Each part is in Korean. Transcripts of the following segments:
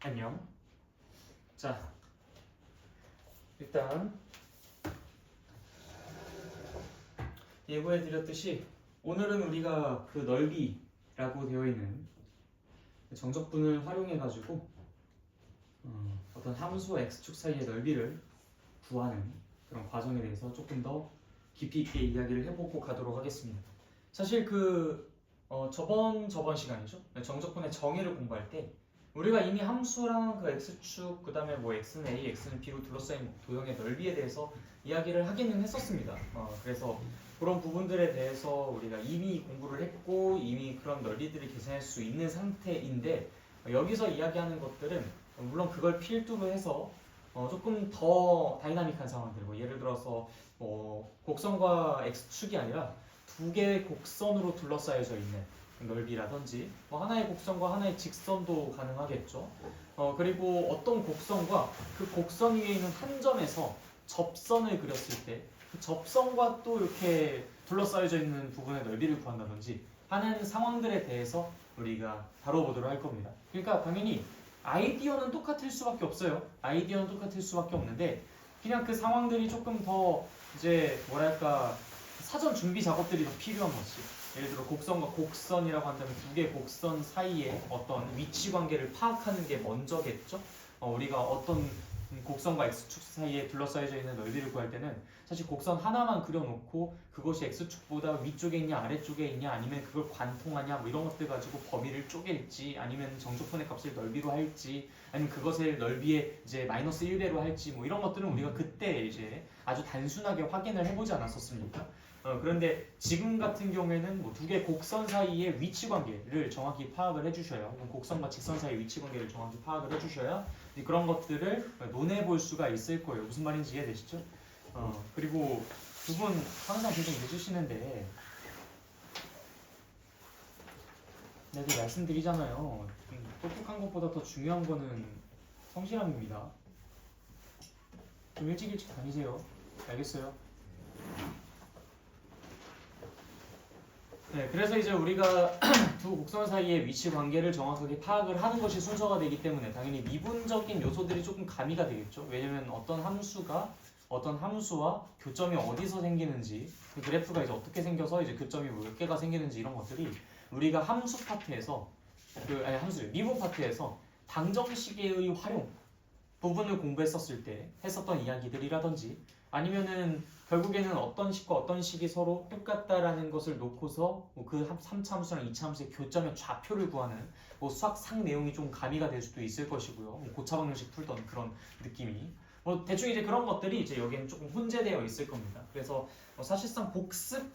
안녕. 자, 일단 예고해드렸듯이 오늘은 우리가 그 넓이라고 되어 있는 정적분을 활용해가지고 어떤 함수와 x축 사이의 넓이를 구하는 그런 과정에 대해서 조금 더 깊이 있게 이야기를 해보고 가도록 하겠습니다. 사실 저번 시간이죠. 정적분의 정의를 공부할 때 우리가 이미 함수랑 그 x축 그다음에 뭐 x는 a, x는 b로 둘러싸인 도형의 넓이에 대해서 이야기를 하기는 했었습니다. 그래서 그런 부분들에 대해서 우리가 이미 공부를 했고 이미 그런 넓이들을 계산할 수 있는 상태인데 여기서 이야기하는 것들은 물론 그걸 필두로 해서 조금 더 다이나믹한 상황들, 뭐 예를 들어서 곡선과 x축이 아니라 두 개의 곡선으로 둘러싸여져 있는 넓이라든지 뭐 하나의 곡선과 하나의 직선도 가능하겠죠. 그리고 어떤 곡선과 그 곡선 위에 있는 한 점에서 접선을 그렸을 때 그 접선과 또 이렇게 둘러싸여져 있는 부분의 넓이를 구한다든지 하는 상황들에 대해서 우리가 다뤄보도록 할 겁니다. 그러니까 당연히 아이디어는 똑같을 수밖에 없어요. 아이디어는 똑같을 수밖에 없는데 그냥 그 상황들이 조금 더 이제 뭐랄까 사전 준비 작업들이 더 필요한 거지. 예를 들어 곡선과 곡선이라고 한다면 두 개의 곡선 사이에 어떤 위치 관계를 파악하는 게 먼저겠죠. 우리가 어떤 곡선과 x축 사이에 둘러싸여져 있는 넓이를 구할 때는 사실 곡선 하나만 그려놓고 그것이 x축보다 위쪽에 있냐 아래쪽에 있냐 아니면 그걸 관통하냐 뭐 이런 것들 가지고 범위를 쪼갤지 아니면 정적분의 값을 넓이로 할지 아니면 그것을 넓이에 이제 마이너스 1배로 할지 뭐 이런 것들은 우리가 그때 이제 아주 단순하게 확인을 해보지 않았었습니까? 그런데 지금 같은 경우에는 뭐 두 개 곡선 사이의 위치 관계를 정확히 파악을 해주셔야 곡선과 직선 사이의 위치 관계를 정확히 파악을 해주셔야 그런 것들을 논해 볼 수가 있을 거예요. 무슨 말인지 이해되시죠? 그리고 두 분 항상 계속 늦으시는데 내가 말씀드리잖아요. 똑똑한 것보다 더 중요한 거는 성실함입니다. 좀 일찍 다니세요. 알겠어요? 네, 그래서 이제 우리가 두 곡선 사이의 위치 관계를 정확하게 파악을 하는 것이 순서가 되기 때문에 당연히 미분적인 요소들이 조금 가미가 되겠죠. 왜냐면 어떤 함수와 교점이 어디서 생기는지, 그 그래프가 이제 어떻게 생겨서 이제 교점이 몇 개가 생기는지 이런 것들이 우리가 함수 파트에서 미분 파트에서 방정식의 활용 부분을 공부했었을 때 했었던 이야기들이라든지 아니면은 결국에는 어떤 식과 어떤 식이 서로 똑같다라는 것을 놓고서 그 3차 함수랑 2차 함수의 교점의 좌표를 구하는 수학 상 내용이 좀 가미가 될 수도 있을 것이고요. 고차 방정식 풀던 그런 느낌이 대충 이제 그런 것들이 이제 여기에는 조금 혼재되어 있을 겁니다. 그래서 사실상 복습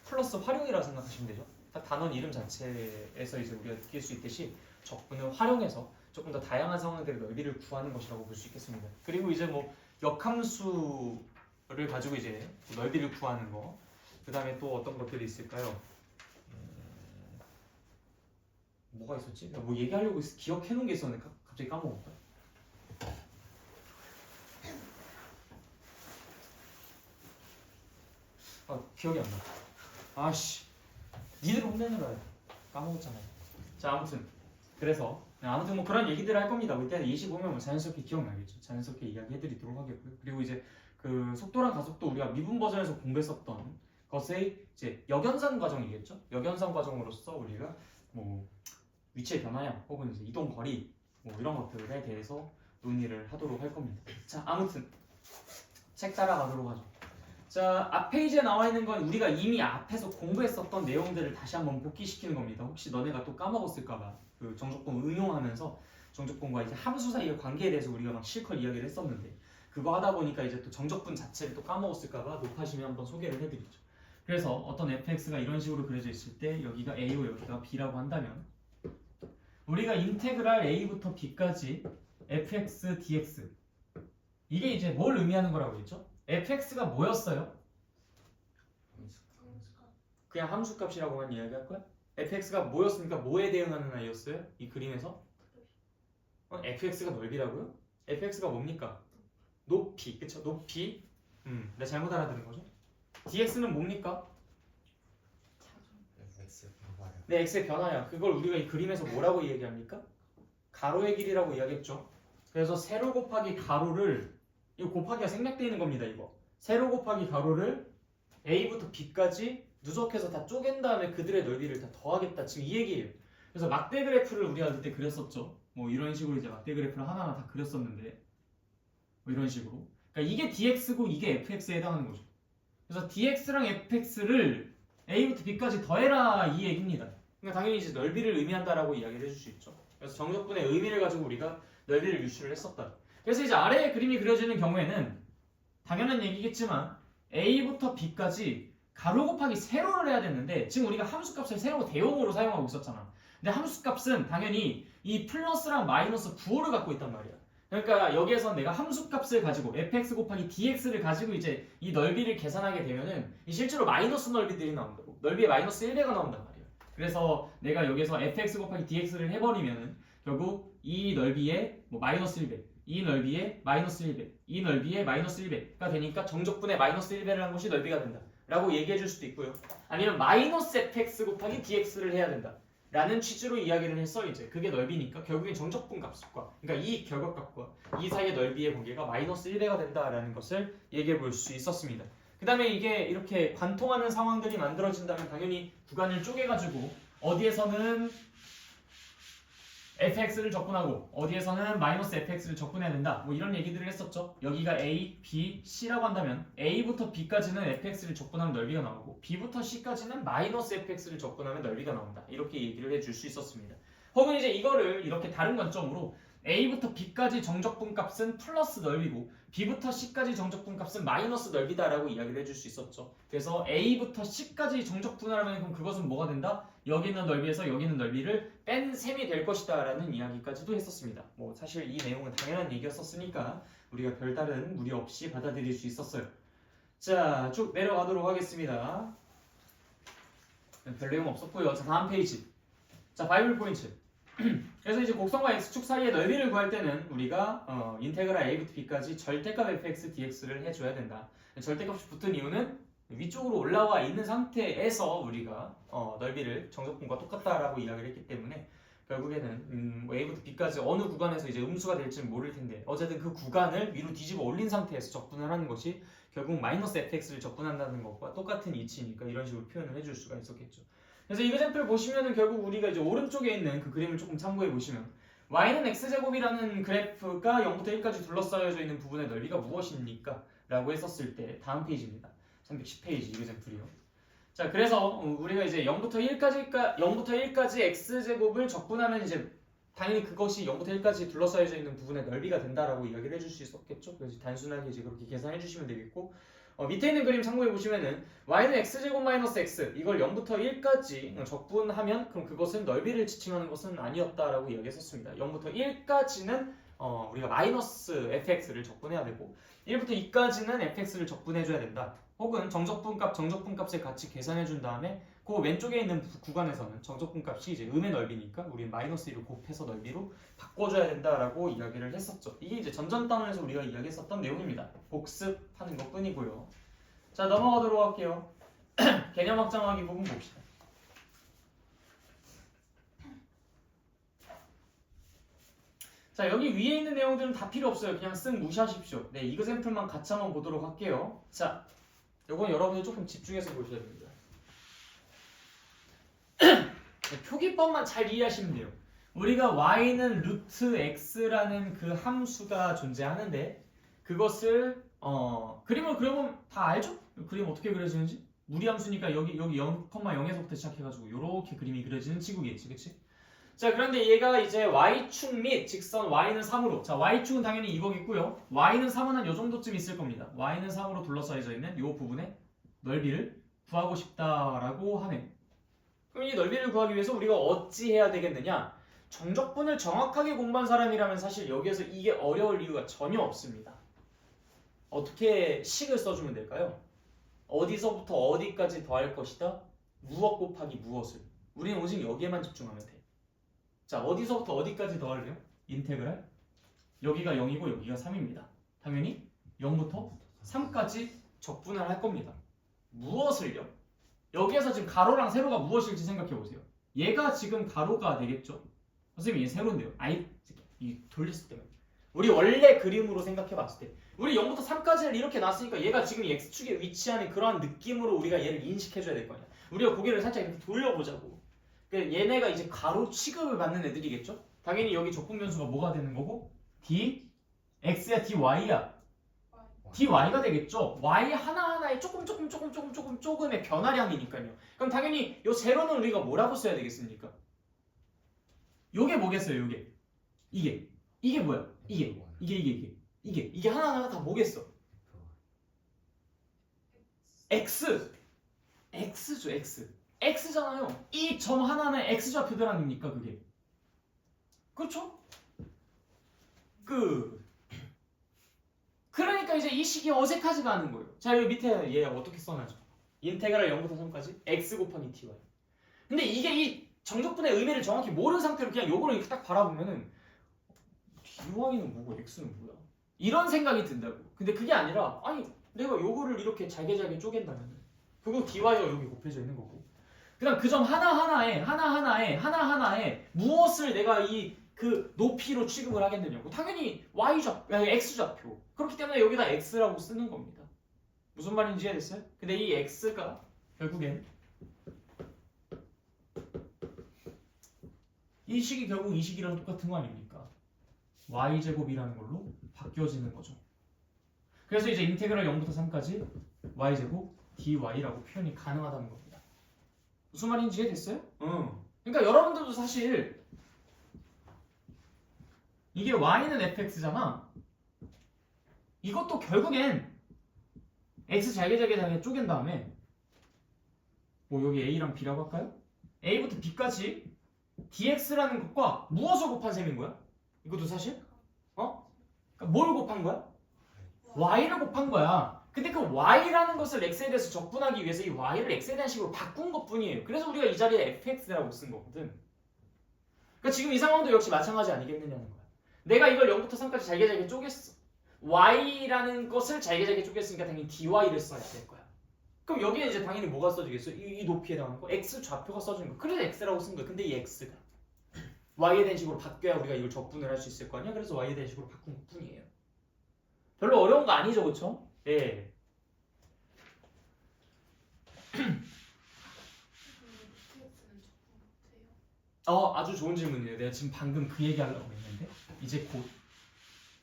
플러스 활용이라고 생각하시면 되죠. 딱 단원 이름 자체에서 이제 우리가 느낄 수 있듯이 적분을 활용해서 조금 더 다양한 상황들의 넓이를 구하는 것이라고 볼 수 있겠습니다. 그리고 이제 역함수를 가지고 이제 넓이를 구하는 거, 그 다음에 또 어떤 것들이 있을까요? 뭐가 있었지? 뭐 얘기하려고 기억해 놓은 게 있었는데 갑자기 까먹었다. 기억이 안 나. 아씨, 니들 혼내느라 까먹었잖아요. 자, 아무튼 뭐 그런 얘기들을 할 겁니다. 그때 예시 보면 뭐 자연스럽게 기억나겠죠. 자연스럽게 이야기해드리도록 하겠고요. 그리고 이제 그 속도랑 가속도 우리가 미분 버전에서 공부했었던 것의 이제 역연산 과정이겠죠. 역연산 과정으로서 우리가 뭐 위치의 변화량 혹은 이제 이동 거리 뭐 이런 것들에 대해서 논의를 하도록 할 겁니다. 자, 아무튼 책 따라가도록 하죠. 자, 앞 페이지에 나와 있는 건 우리가 이미 앞에서 공부했었던 내용들을 다시 한번 복기시키는 겁니다. 혹시 너네가 또 까먹었을까봐 그 정적분 응용하면서 정적분과 이제 함수 사이의 관계에 대해서 우리가 막 실컷 이야기를 했었는데 그거 하다 보니까 이제 또 정적분 자체를 또 까먹었을까봐 높아지면 한번 소개를 해드리죠. 그래서 어떤 fx가 이런 식으로 그려져 있을 때 여기가 a고 여기가 b라고 한다면 우리가 인테그랄 a부터 b까지 fx dx 이게 이제 뭘 의미하는 거라고 했죠? fx가 뭐였어요? 그냥 함수값이라고만 이야기할 거야? fx가 뭐였습니까? 뭐에 대응하는 아이였어요? 이 그림에서? fx가 넓이라고요? fx가 뭡니까? 높이, 그쵸? 높이. 내가 잘못 알아들은 거죠? dx는 뭡니까? 네, x의 변화야. 그걸 우리가 이 그림에서 뭐라고 얘기합니까? 가로의 길이라고 이야기했죠. 그래서 세로 곱하기 가로를 이거 곱하기가 생략되어 있는 겁니다. 이거 세로 곱하기 가로를 A부터 B까지 누적해서 다 쪼갠 다음에 그들의 넓이를 다 더하겠다. 지금 이 얘기예요. 그래서 막대 그래프를 우리가 그때 그렸었죠. 뭐 이런 식으로 이제 막대 그래프를 하나하나 다 그렸었는데 뭐 이런 식으로. 그러니까 이게 dx고 이게 fx에 해당하는 거죠. 그래서 dx랑 fx를 a부터 b까지 더해라 이 얘기입니다. 그러니까 당연히 이제 넓이를 의미한다라고 이야기를 해줄 수 있죠. 그래서 정적분의 의미를 가지고 우리가 넓이를 유출을 했었다. 그래서 이제 아래에 그림이 그려지는 경우에는 당연한 얘기겠지만 a부터 b까지 가로 곱하기 세로를 해야 되는데 지금 우리가 함수값을 세로 대용으로 사용하고 있었잖아. 근데 함수값은 당연히 이 플러스랑 마이너스 부호를 갖고 있단 말이야. 그러니까 여기에서 내가 함수값을 가지고 fx 곱하기 dx를 가지고 이제 이 넓이를 계산하게 되면은 실제로 마이너스 넓이들이 나온다고. 넓이에 마이너스 1배가 나온단 말이야. 그래서 내가 여기서 fx 곱하기 dx를 해버리면은 결국 이 넓이에 뭐 마이너스 1배, 이 넓이에 마이너스 1배, 이 넓이에 마이너스 1배가 되니까 정적분의 마이너스 1배를 한 것이 넓이가 된다 라고 얘기해 줄 수도 있고요. 아니면 마이너스 fx 곱하기 dx를 해야 된다 라는 취지로 이야기를 해서 이제 그게 넓이니까 결국엔 정적분 값과 그러니까 이 결과값과 이 사이의 넓이의 관계가 마이너스 1배가 된다라는 것을 얘기해 볼 수 있었습니다. 그 다음에 이게 이렇게 관통하는 상황들이 만들어진다면 당연히 구간을 쪼개가지고 어디에서는 fx를 적분하고 어디에서는 마이너스 fx를 적분해야 된다 뭐 이런 얘기들을 했었죠. 여기가 a, b, c라고 한다면 a부터 b까지는 fx를 적분하면 넓이가 나오고 b부터 c까지는 마이너스 fx를 적분하면 넓이가 나온다 이렇게 얘기를 해줄 수 있었습니다. 혹은 이제 이거를 이렇게 다른 관점으로 a부터 b까지 정적분 값은 플러스 넓이고 b부터 c까지 정적분 값은 마이너스 넓이다라고 이야기를 해줄 수 있었죠. 그래서 a부터 c까지 정적분을 하면 그럼 그것은 뭐가 된다? 여기 있는 넓이에서 여기 있는 넓이를 뺀 셈이 될 것이다 라는 이야기까지도 했었습니다. 뭐 사실 이 내용은 당연한 얘기였었으니까 우리가 별다른 무리 없이 받아들일 수 있었어요. 자, 쭉 내려가도록 하겠습니다. 별 내용 없었고요. 자, 다음 페이지. 자, 바이블 포인트. 그래서 이제 곡선과 x축 사이의 넓이를 구할 때는 우리가 인테그랄 a부터 b까지 절대값 fx dx를 해줘야 된다. 절대값이 붙은 이유는 위쪽으로 올라와 있는 상태에서 우리가 넓이를 정적분과 똑같다라고 이야기를 했기 때문에 결국에는 a부터 b까지 어느 구간에서 이제 음수가 될지는 모를 텐데 어쨌든 그 구간을 위로 뒤집어 올린 상태에서 적분을 하는 것이 결국 마이너스 fx를 적분한다는 것과 똑같은 이치니까 이런 식으로 표현을 해줄 수가 있었겠죠. 그래서 이 그래프를 보시면은 결국 우리가 이제 오른쪽에 있는 그 그림을 조금 참고해 보시면 y는 x제곱이라는 그래프가 0부터 1까지 둘러싸여져 있는 부분의 넓이가 무엇입니까? 라고 했었을 때 다음 페이지입니다. 310페이지 이 그래프리요. 자, 그래서 우리가 이제 0부터 1까지 x제곱을 적분하면 이제 당연히 그것이 0부터 1까지 둘러싸여져 있는 부분의 넓이가 된다라고 이야기를 해줄 수 있었겠죠. 그래서 단순하게 이제 그렇게 계산해 주시면 되겠고 밑에 있는 그림 참고해 보시면은 y는 x제곱 마이너스 x 이걸 0부터 1까지 적분하면 그럼 그것은 넓이를 지칭하는 것은 아니었다라고 이야기했었습니다. 0부터 1까지는 우리가 마이너스 fx를 적분해야 되고 1부터 2까지는 fx를 적분해줘야 된다. 혹은 정적분값을 같이 계산해준 다음에 그 왼쪽에 있는 구간에서는 정적분값이 이제 음의 넓이니까 우리는 마이너스 1을 곱해서 넓이로 바꿔줘야 된다라고 이야기를 했었죠. 이게 이제 전전단원에서 우리가 이야기했었던 내용입니다. 복습하는 것 뿐이고요. 자, 넘어가도록 할게요. 개념 확장하기 부분 봅시다. 자, 여기 위에 있는 내용들은 다 필요 없어요. 그냥 쓱 무시하십시오. 네, 이거 샘플만 같이 한번 보도록 할게요. 자, 이건 여러분이 조금 집중해서 보셔야 됩니다. 네, 표기법만 잘 이해하시면 돼요. 우리가 y는 루트 x라는 그 함수가 존재하는데 그것을 그림을 그려보면 다 알죠? 그림 어떻게 그려지는지? 무리함수니까 여기 0,0에서부터 시작해가지고 이렇게 그림이 그려지는 지구겠지, 그치? 자, 그런데 얘가 이제 y축 및 직선 y는 3으로 자, y축은 당연히 이거겠고요. y는 3은 한 요 정도쯤 있을 겁니다. y는 3으로 둘러싸여져 있는 이 부분의 넓이를 구하고 싶다라고 하네. 그럼 이 넓이를 구하기 위해서 우리가 어찌 해야 되겠느냐? 정적분을 정확하게 공부한 사람이라면 사실 여기에서 이게 어려울 이유가 전혀 없습니다. 어떻게 식을 써주면 될까요? 어디서부터 어디까지 더할 것이다? 무엇 곱하기 무엇을. 우리는 오직 여기에만 집중하면 돼. 자, 어디서부터 어디까지 더할래요? 인테그랄. 여기가 0이고 여기가 3입니다. 당연히 0부터 3까지 적분을 할 겁니다. 무엇을요? 여기에서 지금 가로랑 세로가 무엇일지 생각해 보세요. 얘가 지금 가로가 되겠죠? 선생님 얘 새로운데요. 아이 이 돌렸을 때만. 우리 원래 그림으로 생각해봤을 때 우리 0부터 3까지를 이렇게 놨으니까 얘가 지금 이 x축에 위치하는 그러한 느낌으로 우리가 얘를 인식해줘야 될 거 아니야. 우리가 고개를 살짝 이렇게 돌려보자고. 그러니까 얘네가 이제 가로 취급을 받는 애들이겠죠? 당연히 여기 적분 변수가 뭐가 되는 거고? dx야 dy야. dy가 되겠죠? y 하나하나에 조금의 변화량이니까요. 그럼 당연히 요 세로는 우리가 뭐라고 써야 되겠습니까? 요게 뭐겠어요? 요게 이게 뭐야? 이게 하나하나 다 뭐겠어? x죠 x. x잖아요. 이 점 하나는 x좌표들 아닙니까 그게? 그렇죠? 그러니까 이제 이 식이 어색하지가 않은 거예요. 자 여기 밑에 얘 어떻게 써놔죠? 인테그랄 0부터 3까지 x 곱하기 dy. 근데 이게 이 정적분의 의미를 정확히 모르는 상태로 그냥 요거를 이렇게 딱 바라보면은 dy는 뭐고 x는 뭐야? 이런 생각이 든다고. 근데 그게 아니라 아니 내가 요거를 이렇게 잘게 쪼갠다면 그거 dy가 여기 곱해져 있는 거고 그 다음 그 점 하나하나에 무엇을 내가 그 높이로 취급을 하겠느냐고. 당연히 x좌표. 그렇기 때문에 여기다 x라고 쓰는 겁니다. 무슨 말인지 이해됐어요? 근데 이 x가 결국엔 이 식이 결국 이 식이랑 똑같은 거 아닙니까? y제곱이라는 걸로 바뀌어지는 거죠. 그래서 이제 인테그랄 0부터 3까지 y제곱 dy라고 표현이 가능하다는 겁니다. 무슨 말인지 이해됐어요? 그러니까 여러분들도 사실 이게 y는 fx잖아. 이것도 결국엔 x 잘게 쪼갠 다음에 뭐 여기 a랑 b라고 할까요? a부터 b까지 dx라는 것과 무엇을 곱한 셈인 거야? 이것도 사실? 그러니까 뭘 곱한 거야? y를 곱한 거야. 근데 그 y라는 것을 x에 대해서 적분하기 위해서 이 y를 x에 대한 식으로 바꾼 것 뿐이에요. 그래서 우리가 이 자리에 fx라고 쓴 거거든. 그러니까 지금 이 상황도 역시 마찬가지 아니겠느냐는 거야. 내가 이걸 0부터 3까지 잘게 쪼갰어. y라는 것을 잘게 쪼갰으니까 당연히 dy를 써야 될 거야. 그럼 여기에 이제 당연히 뭐가 써지겠어? 이 높이에 해당하는 거 x 좌표가 써지는 거. 그래서 x라고 쓴 거야. 근데 이 x가 y에 대한 식으로 바뀌어야 우리가 이걸 적분을 할 수 있을 거 아니야? 그래서 y에 대한 식으로 바꾼 것 뿐이에요. 별로 어려운 거 아니죠, 그쵸? 예. 아주 좋은 질문이에요. 내가 지금 방금 그 얘기 하려고 했는데 이제 곧.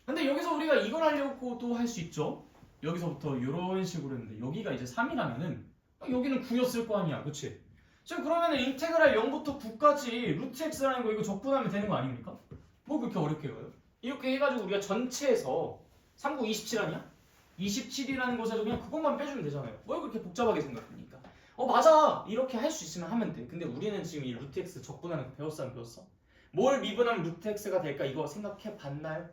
근데 여기서 우리가 이걸 하려고도 할 수 있죠. 여기서부터 이런 식으로 했는데 여기가 이제 3이라면은 여기는 9였을 거 아니야, 그치? 지금 그러면은 인테그랄 0부터 9까지 루트 x라는 거 이거 적분하면 되는 거 아닙니까? 뭐 그렇게 어렵게 해요? 이렇게 해가지고 우리가 전체에서 3, 9, 27 아니야? 27이라는 것에서 그냥 그것만 빼주면 되잖아요. 뭘 그렇게 복잡하게 생각합니까? 맞아. 이렇게 할 수 있으면 하면 돼. 근데 우리는 지금 이 루트 x 적분하는 거 배웠어 안 배웠어? 뭘 미분하면 루트 x가 될까? 이거 생각해 봤나요?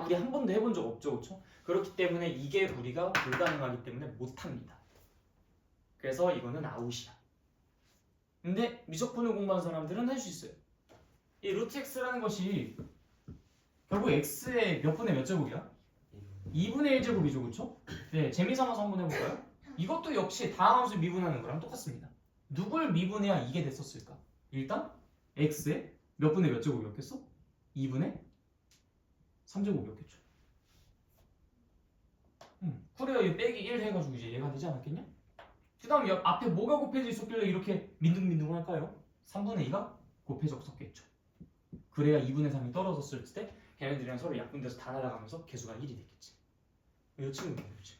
우리 한 번도 해본 적 없죠, 그렇죠? 그렇기 때문에 이게 우리가 불가능하기 때문에 못합니다. 그래서 이거는 아웃이야. 근데 미적분을 공부한 사람들은 할 수 있어요. 이 루트 x라는 것이 결국 x의 몇 분의 몇 제곱이야? 2분의 1제곱이죠, 그렇죠? 네, 재미삼아서 한번 해볼까요? 이것도 역시 다음 함수 미분하는 거랑 똑같습니다. 누굴 미분해야 이게 됐었을까? 일단 x의 몇 분의 몇 제곱이었겠어? 2분의 3제곱이었겠죠. 그래야 얘 빼기 1 해가지고 이제 얘가 되지 않았겠냐? 그 다음 앞에 뭐가 곱해져 있었길래 이렇게 민둥민둥할까요? 3분의 2가 곱해졌었겠죠. 그래야 2분의 3이 떨어졌을 때 걔네들이랑 서로 약분돼서 다 날아가면서 개수가 1이 되겠지. 이 친구는 그렇지.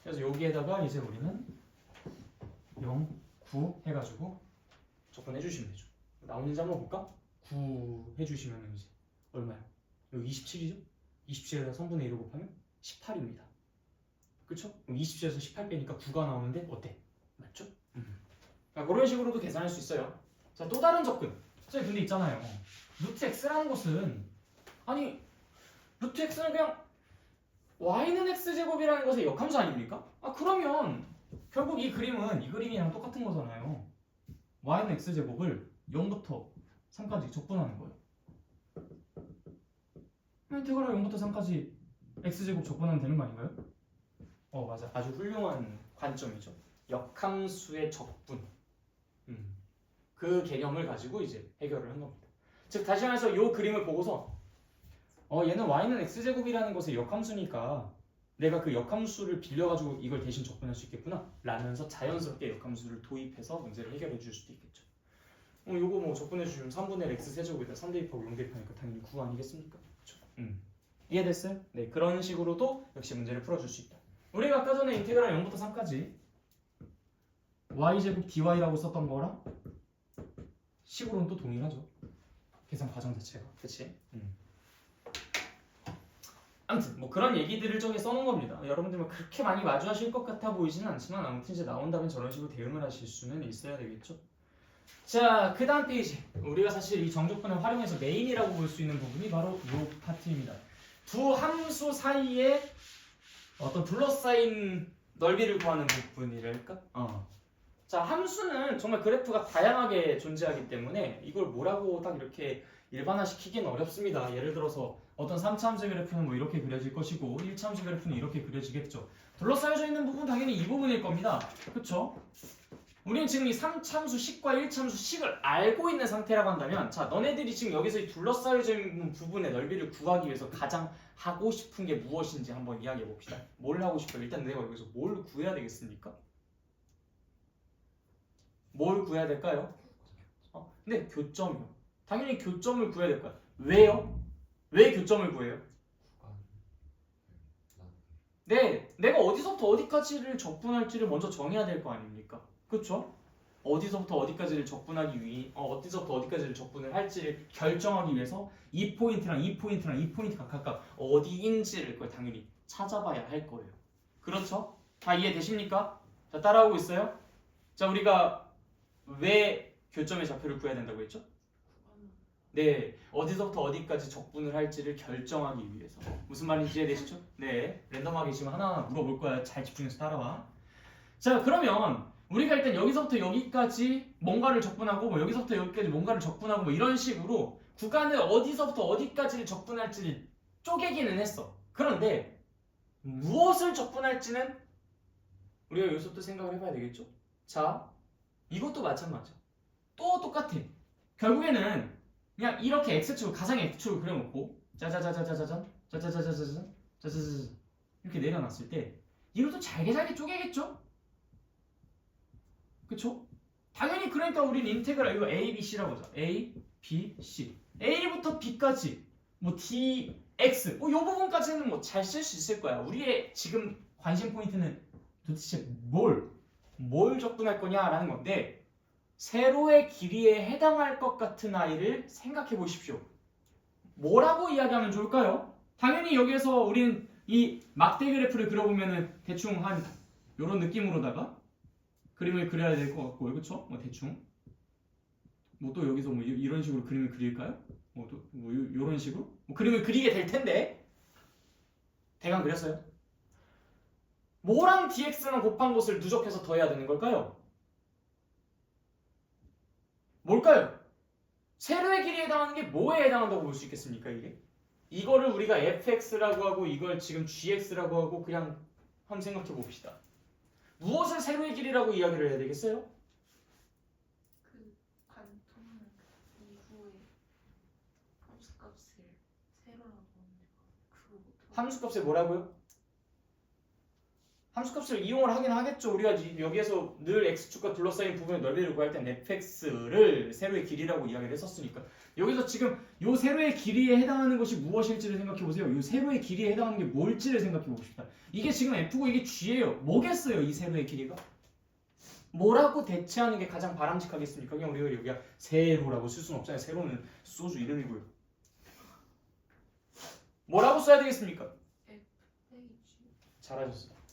그래서 여기에다가 이제 우리는 0, 9 해가지고 적분해주시면 되죠. 나오는지 한번 볼까? 9 해주시면 이제 얼마야? 여기 27이죠? 27에서 3분의 1을 곱하면 18입니다. 그쵸? 27에서 18 빼니까 9가 나오는데 어때? 맞죠? 그런 식으로도 계산할 수 있어요. 자, 또 다른 접근. 근데 있잖아요. 루트 x라는 것은 아니 루트 x는 그냥 y는 x제곱이라는 것의 역함수 아닙니까? 그러면 결국 이 그림이랑 똑같은 거잖아요. y는 x제곱을 0부터 3까지 적분하는 거예요. 인테그랄 0부터 3까지 x제곱 적분하면 되는 거 아닌가요? 맞아. 아주 훌륭한 관점이죠. 역함수의 적분. 그 개념을 가지고 이제 해결을 한 겁니다. 즉 다시 말해서 이 그림을 보고서 얘는 y는 x제곱이라는 것의 역함수니까 내가 그 역함수를 빌려가지고 이걸 대신 접근할 수 있겠구나 라면서 자연스럽게 역함수를 도입해서 문제를 해결해 줄 수도 있겠죠. 요거 뭐 접근해 주시면 3분의 x 세제곱에다 3 대입하고 0 대입하니까 당연히 9 아니겠습니까? 그렇죠? 이해됐어요? 네, 그런 식으로도 역시 문제를 풀어줄 수 있다. 우리가 아까 전에 인테그랄 0부터 3까지 y제곱 dy라고 썼던 거랑 식으로는 또 동일하죠. 계산 과정 자체가. 그치? 아무튼 뭐 그런 얘기들을 저기 써놓은 겁니다. 여러분들 뭐 그렇게 많이 마주하실 것 같아 보이지는 않지만 아무튼 이제 나온다면 저런 식으로 대응을 하실 수는 있어야 되겠죠. 자, 그 다음 페이지. 우리가 사실 이 정적분을 활용해서 메인이라고 볼 수 있는 부분이 바로 이 파트입니다. 두 함수 사이에 어떤 둘러싸인 넓이를 구하는 부분이랄까? 자, 함수는 정말 그래프가 다양하게 존재하기 때문에 이걸 뭐라고 딱 이렇게 일반화시키기는 어렵습니다. 예를 들어서 어떤 3차함수 그래프는 뭐 이렇게 그려질 것이고 1차함수 그래프는 이렇게 그려지겠죠. 둘러싸여져 있는 부분은 당연히 이 부분일 겁니다. 그쵸? 우리는 지금 이 3참수 식과 1참수 식을 알고 있는 상태라고 한다면 자, 너네들이 지금 여기서 이 둘러싸여져 있는 부분의 넓이를 구하기 위해서 가장 하고 싶은 게 무엇인지 한번 이야기해 봅시다. 뭘 하고 싶어요? 일단 내가 여기서 뭘 구해야 되겠습니까? 뭘 구해야 될까요? 근데 교점이요. 당연히 교점을 구해야 될 거야. 왜요? 왜 교점을 구해요? 네, 내가 어디서부터 어디까지를 적분할지를 먼저 정해야 될 거 아닙니까? 그렇죠? 어디서부터 어디까지를 어디서부터 어디까지를 적분을 할지를 결정하기 위해서 이 포인트랑 이 포인트랑 이 포인트가 각각 어디인지를 당연히 찾아봐야 할 거예요. 그렇죠? 다 이해되십니까? 자, 따라오고 있어요? 자, 우리가 왜 교점의 좌표를 구해야 된다고 했죠? 네, 어디서부터 어디까지 적분을 할지를 결정하기 위해서. 무슨 말인지 이해되시죠? 네, 랜덤하게 지금 하나하나 물어볼 거야. 잘 집중해서 따라와. 자, 그러면 우리가 일단 여기서부터 여기까지 뭔가를 적분하고 뭐 여기서부터 여기까지 뭔가를 적분하고 뭐 이런 식으로 구간을 어디서부터 어디까지를 적분할지를 쪼개기는 했어. 그런데 무엇을 적분할지는 우리가 여기서부터 생각을 해봐야 되겠죠? 자, 이것도 마찬가지야. 또 똑같아. 결국에는 그냥 이렇게 x축을 가상의 x축을 그려놓고 짜자자자자자잔 짜자자자자잔 짜자자자 이렇게 내려놨을 때 이것도 잘게 쪼개겠죠? 그쵸? 당연히 그러니까 우리는 인테그랄 이거 a, b, c라고 하자. a, b, c a부터 b까지 뭐 dx 이 부분까지는 뭐 잘 쓸 수 있을 거야. 우리의 지금 관심 포인트는 도대체 뭘 적분할 거냐라는 건데 세로의 길이에 해당할 것 같은 아이를 생각해 보십시오. 뭐라고 이야기하면 좋을까요? 당연히 여기에서 우리는 이 막대 그래프를 그려보면은 대충 한 요런 느낌으로다가 그림을 그려야 될 것 같고요. 그쵸? 뭐 대충 뭐 또 여기서 뭐 이런 식으로 그림을 그릴까요? 뭐 요런 식으로 뭐 그림을 그리게 될 텐데 대강 그렸어요? 뭐랑 dx랑 곱한 것을 누적해서 더해야 되는 걸까요? 뭘까요? 세로의 길이에 해당하는 게 뭐에 해당한다고 볼 수 있겠습니까? 이거를 우리가 fx라고 하고 이걸 지금 gx라고 하고 그냥 한번 생각해 봅시다. 무엇을 세로의 길이라고 이야기를 해야 되겠어요? 그 관통 이후에 함수값을 세로라고 하는데 그거 못하고 함수값을 뭐라고요? 함수값을 이용을 하긴 하겠죠. 우리가 여기에서 늘 x축과 둘러싸인 부분의 넓이를 구할 땐 fx를 세로의 길이라고 이야기를 했었으니까 여기서 지금 이 세로의 길이에 해당하는 것이 무엇일지를 생각해 보세요. 이 세로의 길이에 해당하는 게 뭘지를 생각해 봅시다. 이게 지금 f고 이게 g예요. 뭐겠어요? 이 세로의 길이가? 뭐라고 대체하는 게 가장 바람직하겠습니까? 그냥 우리가 여기가 세로라고 쓸 수는 없잖아요. 세로는 소주 이름이고요. 뭐라고 써야 되겠습니까? 잘하셨어요.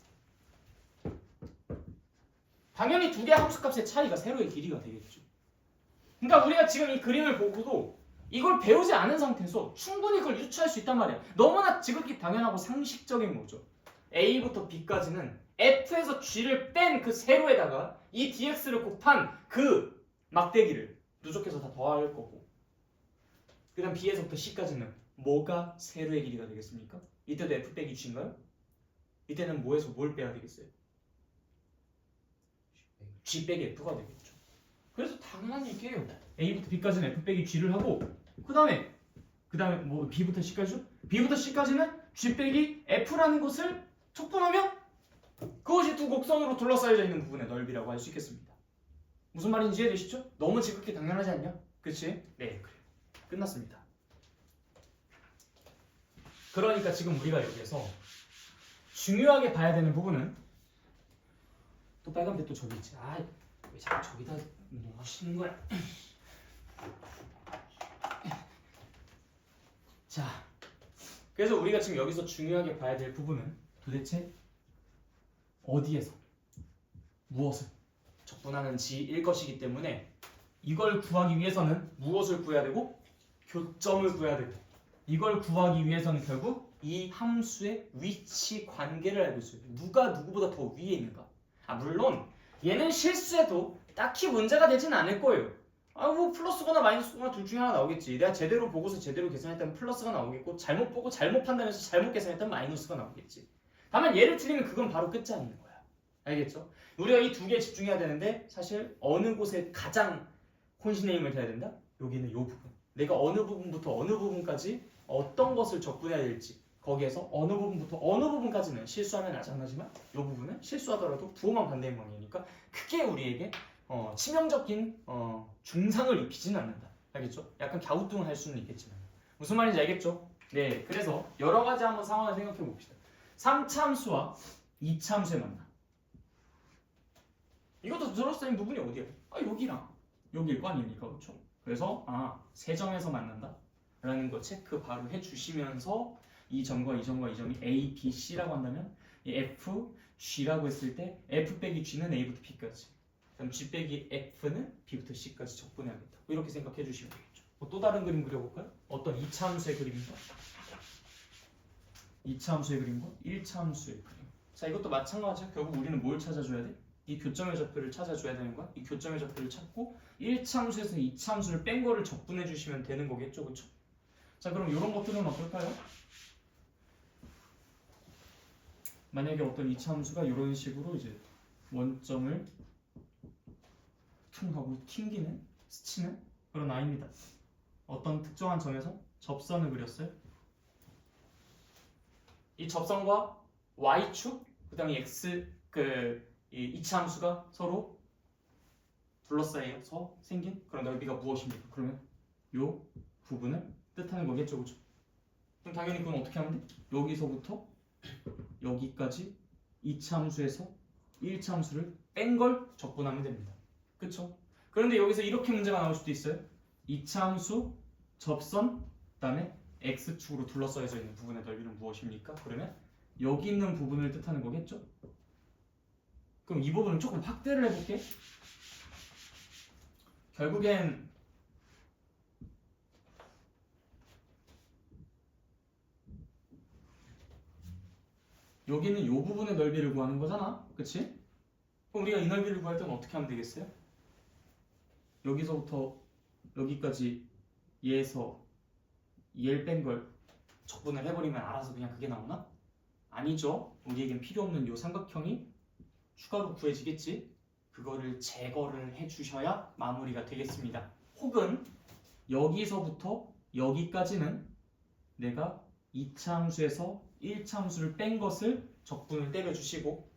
당연히 두 개의 함수값의 차이가 세로의 길이가 되겠죠. 그러니까 우리가 지금 이 그림을 보고도 이걸 배우지 않은 상태에서 충분히 그걸 유추할 수 있단 말이야. 너무나 지극히 당연하고 상식적인 거죠. A부터 B까지는 F에서 G를 뺀 그 세로에다가 이 dx를 곱한 그 막대기를 누적해서 다 더할 거고 그 다음 B에서부터 C까지는 뭐가 세로의 길이가 되겠습니까? 이때도 F 빼기 G인가요? 이때는 뭐에서 뭘 빼야 되겠어요? G 빼기 F가 되겠죠. 그래서 당연한 얘기예요. A부터 B까지는 F 빼기 G를 하고 그 다음에 뭐 B부터 C까지죠? B부터 C까지는 G 빼기 F라는 것을 척분하면 그것이 두 곡선으로 둘러싸여져 있는 부분의 넓이라고 할 수 있겠습니다. 무슨 말인지 이해되시죠? 너무 지극히 당연하지 않냐? 그치? 네, 그래요. 끝났습니다. 그러니까 지금 우리가 여기에서 중요하게 봐야 되는 부분은 또 빨간빛 또 저기 있지. 아, 왜 자꾸 저기다 놓으시는 거야? 자, 그래서 우리가 지금 여기서 중요하게 봐야 될 부분은 도대체 어디에서 무엇을 적분하는지일 것이기 때문에 이걸 구하기 위해서는 무엇을 구해야 되고 교점을 구해야 되고 이걸 구하기 위해서는 결국 이 함수의 위치 관계를 알고 있어요. 누가 누구보다 더 위에 있는가. 물론 얘는 실수해도 딱히 문제가 되진 않을 거예요. 뭐 플러스거나 마이너스거나 둘 중에 하나 나오겠지. 내가 제대로 보고서 제대로 계산했다면 플러스가 나오겠고 잘못 보고 잘못 판단해서 잘못 계산했다면 마이너스가 나오겠지. 다만 얘를 틀리면 그건 바로 끝장인 거야. 알겠죠? 우리가 이 두 개에 집중해야 되는데 사실 어느 곳에 가장 혼신의 힘을 다해야 된다? 여기는 이 부분. 내가 어느 부분부터 어느 부분까지 어떤 것을 적분해야 될지 거기에서 어느 부분부터 어느 부분까지는 실수하면 아장나지만 이 부분은 실수하더라도 부호만 반대인 방향이니까 크게 우리에게 치명적인 중상을 입히지는 않는다. 알겠죠? 약간 갸우뚱할 수는 있겠지만 무슨 말인지 알겠죠? 네, 그래서 여러 가지 한번 상황을 생각해 봅시다. 3차함수와 2차함수의 만남. 이것도 둘러싸인 부분이 어디야? 여기랑 여기일 거 아닙니까? 그렇죠? 그래서 세 점에서 만난다 라는 거 체크 바로 해주시면서 이 점과 이 점과 이 점이 A, B, C라고 한다면 이 F, G라고 했을 때 F 빼기 G는 A부터 B까지 그럼 G 빼기 F는 B부터 C까지 적분해야겠다. 이렇게 생각해 주시면 되겠죠. 또 다른 그림 그려볼까요? 어떤 2차 함수의 그림인가? 2차 함수의 그림과 1차 함수의 그림. 자, 이것도 마찬가지야. 결국 우리는 뭘 찾아줘야 돼? 이 교점의 좌표를 찾아줘야 되는 거야. 이 교점의 좌표를 찾고 1차 함수에서 2차 함수를 뺀 거를 적분해 주시면 되는 거겠죠. 그쵸? 자, 그럼 이런 것들은 어떨까요? 만약에 어떤 2차 함수가 이런 식으로 이제 원점을 퉁 하고 튕기는, 스치는 그런 아이입니다. 어떤 특정한 점에서 접선을 그렸어요. 이 접선과 y축, 그 다음에 x, 이 2차 함수가 서로 둘러싸여서 생긴 그런 넓이가 무엇입니까? 그러면 이 부분을 뜻하는 거겠죠, 그죠? 그럼 당연히 그건 어떻게 하면 돼? 여기서부터 여기까지 2차 함수에서 1차 함수를 뺀 걸 적분하면 됩니다. 그쵸? 그런데 여기서 이렇게 문제가 나올 수도 있어요. 2차 함수 접선 그다음에 x축으로 둘러싸여져 있는 부분의 넓이는 무엇입니까? 그러면 여기 있는 부분을 뜻하는 거겠죠? 그럼 이 부분을 조금 확대를 해볼게. 결국엔 여기는 이 부분의 넓이를 구하는 거잖아. 그치? 그럼 우리가 이 넓이를 구할 때는 어떻게 하면 되겠어요? 여기서부터 여기까지 얘에서 얘를 뺀 걸 적분을 해버리면 알아서 그냥 그게 나오나? 아니죠. 우리에겐 필요 없는 이 삼각형이 추가로 구해지겠지? 그거를 제거를 해주셔야 마무리가 되겠습니다. 혹은 여기서부터 여기까지는 내가 2차 함수에서 1차 함수를 뺀 것을 적분을 때려주시고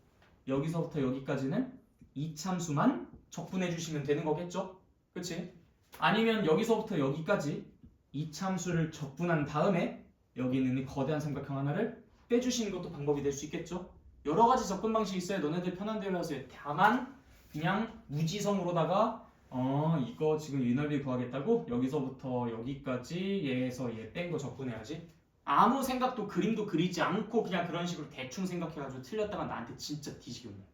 여기서부터 여기까지는 2차 함수만 적분해 주시면 되는 거겠죠? 그치? 아니면 여기서부터 여기까지 2차 함수를 적분한 다음에 여기 있는 이 거대한 삼각형 하나를 빼주시는 것도 방법이 될 수 있겠죠? 여러 가지 접근 방식이 있어요. 너네들 편한 대로 하세요. 다만 그냥 무지성으로다가 이거 지금 이 넓이 구하겠다고? 여기서부터 여기까지 얘에서 얘 뺀 거 적분해야지. 아무 생각도 그림도 그리지 않고 그냥 그런 식으로 대충 생각해가지고 틀렸다가 나한테 진짜 뒤지게 온다.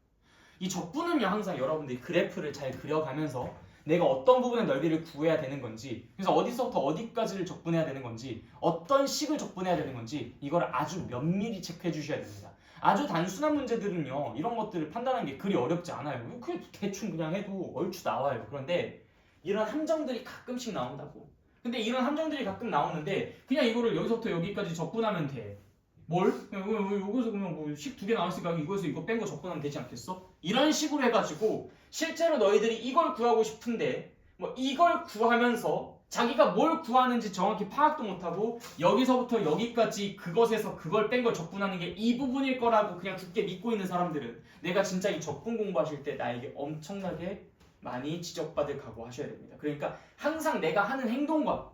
이 적분은요 항상 여러분들이 그래프를 잘 그려가면서 내가 어떤 부분의 넓이를 구해야 되는 건지 그래서 어디서부터 어디까지를 적분해야 되는 건지 어떤 식을 적분해야 되는 건지 이걸 아주 면밀히 체크해 주셔야 됩니다. 아주 단순한 문제들은요 이런 것들을 판단하는 게 그리 어렵지 않아요. 그냥 대충 그냥 해도 얼추 나와요. 그런데 이런 함정들이 가끔씩 나온다고. 근데 이런 함정들이 가끔 나오는데 그냥 이거를 여기서부터 여기까지 적분하면 돼. 뭘? 여기서 그냥 뭐 식 두 개 나왔으니까 이거에서 이거 뺀 거 적분하면 되지 않겠어? 이런 식으로 해가지고 실제로 너희들이 이걸 구하고 싶은데 뭐 이걸 구하면서 자기가 뭘 구하는지 정확히 파악도 못하고 여기서부터 여기까지 그것에서 그걸 뺀 걸 적분하는 게 이 부분일 거라고 그냥 굳게 믿고 있는 사람들은 내가 진짜 이 적분 공부하실 때 나에게 엄청나게 많이 지적받을 각오하셔야 됩니다. 그러니까 항상 내가 하는 행동과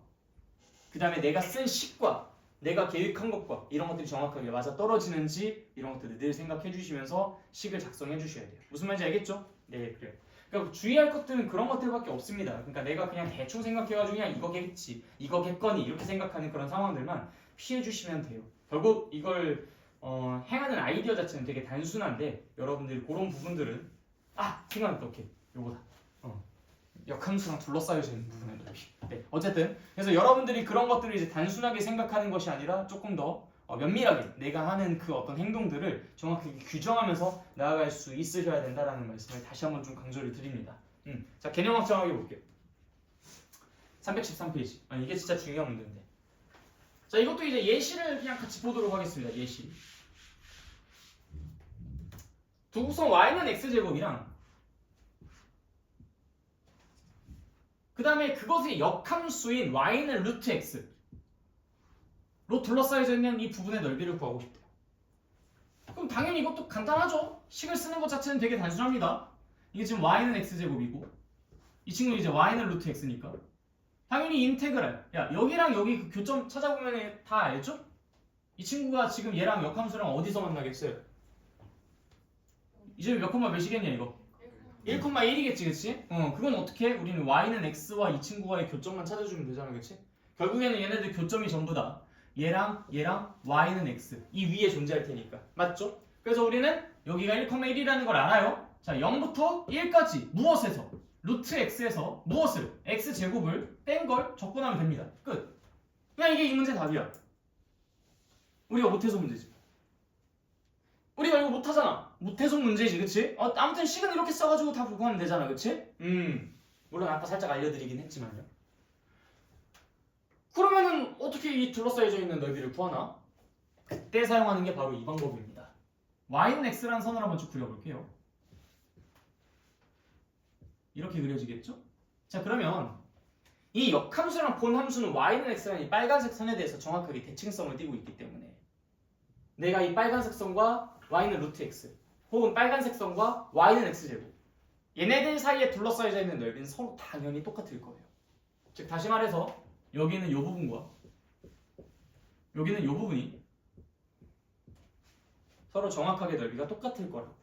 그 다음에 내가 쓴 식과 내가 계획한 것과 이런 것들이 정확하게 맞아 떨어지는지 이런 것들을 늘 생각해 주시면서 식을 작성해 주셔야 돼요. 무슨 말인지 알겠죠? 네, 그래요. 그러니까 주의할 것들은 그런 것들밖에 없습니다. 그러니까 내가 그냥 대충 생각해가지고 그냥 이거겠지, 이거겠거니 이렇게 생각하는 그런 상황들만 피해 주시면 돼요. 결국 이걸 행하는 아이디어 자체는 되게 단순한데 여러분들이 그런 부분들은 생각났다. 오케이, 요거다. 역함수랑 둘러싸여져 있는 부분의 넓이. 네, 어쨌든 그래서 여러분들이 그런 것들을 이제 단순하게 생각하는 것이 아니라 조금 더 면밀하게 내가 하는 그 어떤 행동들을 정확하게 규정하면서 나아갈 수 있으셔야 된다라는 말씀을 다시 한번 좀 강조를 드립니다. 자, 개념학 정하게 볼게요. 313페이지. 이게 진짜 중요한 문제인데. 자, 이것도 이제 예시를 그냥 같이 보도록 하겠습니다. 예시. 두곡선 y는 x제곱이랑 그 다음에 그것의 역함수인 y는 루트 x로 둘러싸여져 있는 이 부분의 넓이를 구하고 싶대요. 그럼 당연히 이것도 간단하죠? 식을 쓰는 것 자체는 되게 단순합니다. 이게 지금 y는 x제곱이고 이 친구는 이제 y는 루트 x니까 당연히 인테그랄. 야, 여기랑 여기 그 교점 찾아보면 다 알죠? 이 친구가 지금 얘랑 역함수랑 어디서 만나겠어요? 이제 몇 콤마 몇이겠냐 이거? 1,1이겠지, 그치? 그건 어떻게? 우리는 y는 x와 이 친구와의 교점만 찾아주면 되잖아, 그치? 결국에는 얘네들 교점이 전부 다 얘랑 y는 x 이 위에 존재할 테니까, 맞죠? 그래서 우리는 여기가 1,1이라는 걸 알아요. 자, 0부터 1까지 무엇에서? 루트 x에서 무엇을? x제곱을 뺀 걸 적분하면 됩니다. 끝. 그냥 이게 이 문제 답이야. 우리가 못해서 문제지. 우리가 이거 못하잖아. 못해서 문제지, 그치? 아무튼 식은 이렇게 써가지고 다 구하면 되잖아, 그치? 물론 아까 살짝 알려드리긴 했지만요. 그러면은 어떻게 이 둘러싸여져 있는 넓이를 구하나? 그때 사용하는 게 바로 이 방법입니다. y는 x라는 선을 한번 쭉 그려볼게요. 이렇게 그려지겠죠? 자, 그러면 이 역함수랑 본함수는 y는 x라는 이 빨간색 선에 대해서 정확하게 대칭성을 띠고 있기 때문에 내가 이 빨간색 선과 y는 루트 x 혹은 빨간색 선과 y는 x제곱 얘네들 사이에 둘러싸여져 있는 넓이는 서로 당연히 똑같을 거예요. 즉 다시 말해서 여기는 이 부분과 여기는 이 부분이 서로 정확하게 넓이가 똑같을 거라고.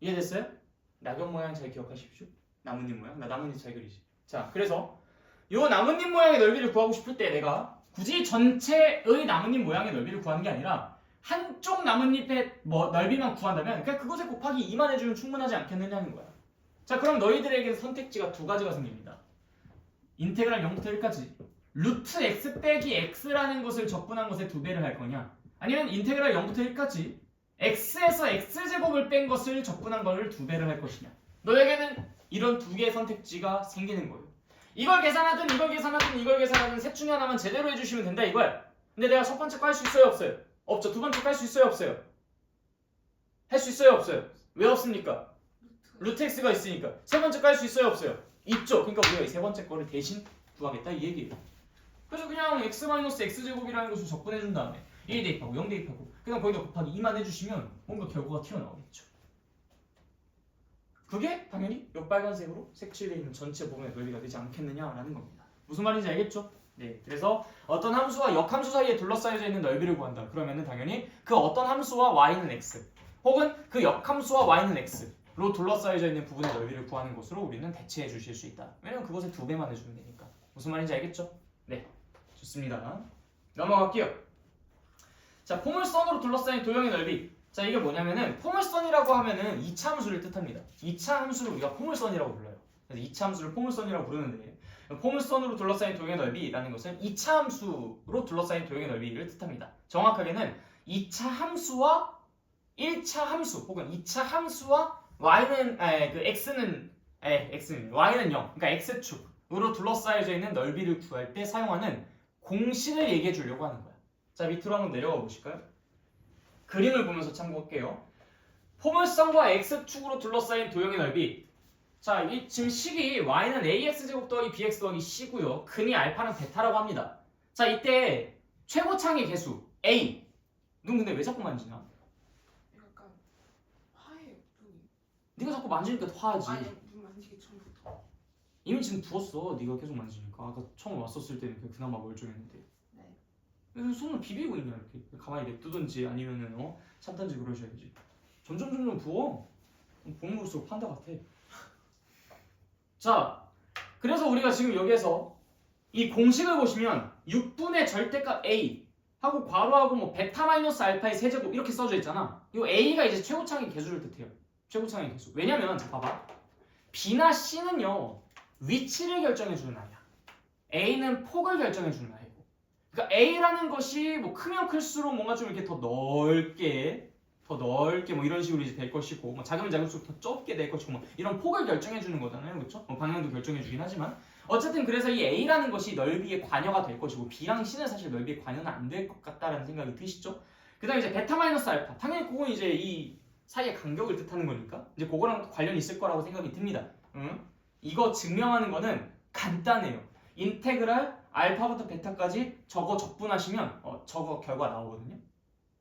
이해됐어요? 낙엽 모양 잘 기억하십시오. 나뭇잎 모양? 나 나뭇잎 잘 그리지. 자, 그래서 이 나뭇잎 모양의 넓이를 구하고 싶을 때 내가 굳이 전체의 나뭇잎 모양의 넓이를 구하는 게 아니라 한쪽 나뭇잎의 넓이만 구한다면 그냥 그것에 곱하기 2만 해주면 충분하지 않겠느냐는 거야. 자, 그럼 너희들에게 선택지가 두 가지가 생깁니다. 인테그랄 0부터 1까지 루트 x 빼기 x라는 것을 적분한 것의 2배를 할 거냐, 아니면 인테그랄 0부터 1까지 x에서 x제곱을 뺀 것을 적분한 것을 2배를 할 것이냐. 너에게는 이런 두 개의 선택지가 생기는 거예요. 이걸 계산하든 이걸 계산하든 이걸 계산하든 셋 중에 하나만 제대로 해주시면 된다 이거야. 근데 내가 첫 번째 거 할 수 있어요 없어요? 없죠. 두 번째 거 할 수 있어요 없어요? 할 수 있어요 없어요? 왜 없습니까? 루트 x가 있으니까. 세 번째 거 할 수 있어요 없어요? 있죠. 그러니까 우리가 이 세 번째 거를 대신 구하겠다 이 얘기예요. 그래서 그냥 x-x제곱이라는 것을 적분해준 다음에 1 대입하고 0 대입하고 그냥 거기다 곱하기 2만 해주시면 뭔가 결과가 튀어나오겠죠. 그게 당연히 요 빨간색으로 색칠되어 있는 전체 부분의 넓이가 되지 않겠느냐라는 겁니다. 무슨 말인지 알겠죠? 네, 그래서 어떤 함수와 역함수 사이에 둘러싸여져 있는 넓이를 구한다. 그러면은 당연히 그 어떤 함수와 y는 x 혹은 그 역함수와 y는 x로 둘러싸여져 있는 부분의 넓이를 구하는 것으로 우리는 대체해 주실 수 있다. 왜냐면 그것의 2배만 해주면 되니까. 무슨 말인지 알겠죠? 네, 좋습니다. 넘어갈게요. 자, 포물선으로 둘러싸인 도형의 넓이. 자, 이게 뭐냐면은 포물선이라고 하면은 2차 함수를 뜻합니다. 2차 함수를 우리가 포물선이라고 불러요. 그래서 2차 함수를 포물선이라고 부르는데 포물선으로 둘러싸인 도형의 넓이라는 것은 2차 함수로 둘러싸인 도형의 넓이를 뜻합니다. 정확하게는 2차 함수와 1차 함수 혹은 2차 함수와 y는 y는 0, 그러니까 x축으로 둘러싸여져 있는 넓이를 구할 때 사용하는 공식을 얘기해 주려고 하는 거야. 자, 밑으로 한번 내려가 보실까요? 그림을 보면서 참고할게요. 포물선과 x축으로 둘러싸인 도형의 넓이. 자, 이 지금 식이 y는 ax제곱 더하기 bx 더하기 c고요. 근이 알파는 베타라고 합니다. 자, 이때 최고창의 개수 a. 눈 근데 왜 자꾸 만지냐? 약간 화해요 눈이. 네가 자꾸 만지니까 더 화하지. 아니 눈 만지기 전부터. 이미 지금 부었어. 네가 계속 만지니까. 아까 처음 왔었을 때는 그나마 멀쩡했는데. 네. 왜 손을 비비고 있냐 이렇게. 가만히 냅두든지 아니면은 참든지 그러셔야지. 점점 부어. 보는 걸수록 판다 같아. 자, 그래서 우리가 지금 여기에서 이 공식을 보시면 6분의 절대값 a 하고 괄호하고 뭐 베타 마이너스 알파의 세제곱 이렇게 써져 있잖아. 이 a가 이제 최고창의 개수를 뜻해요. 최고창의 개수. 왜냐면 자 봐봐. b나 c는요 위치를 결정해주는 아이야. a는 폭을 결정해주는 아이고. 그러니까 a라는 것이 뭐 크면 클수록 뭔가 좀 이렇게 더 넓게 뭐 이런 식으로 이제 될 것이고, 뭐 작으면 작을수록 더 좁게 될 것이고, 뭐 이런 폭을 결정해 주는 거잖아요, 그렇죠? 뭐 방향도 결정해 주긴 하지만 어쨌든 그래서 이 A라는 것이 넓이의 관여가 될 것이고 B랑 C는 사실 넓이의 관여는 안 될 것 같다라는 생각이 드시죠? 그다음에 이제 베타 마이너스 알파, 당연히 그건 이제 이 사이의 간격을 뜻하는 거니까 이제 그거랑 관련이 있을 거라고 생각이 듭니다. 이거 증명하는 거는 간단해요. 인테그랄 알파부터 베타까지 저거 적분하시면 저거 결과 나오거든요.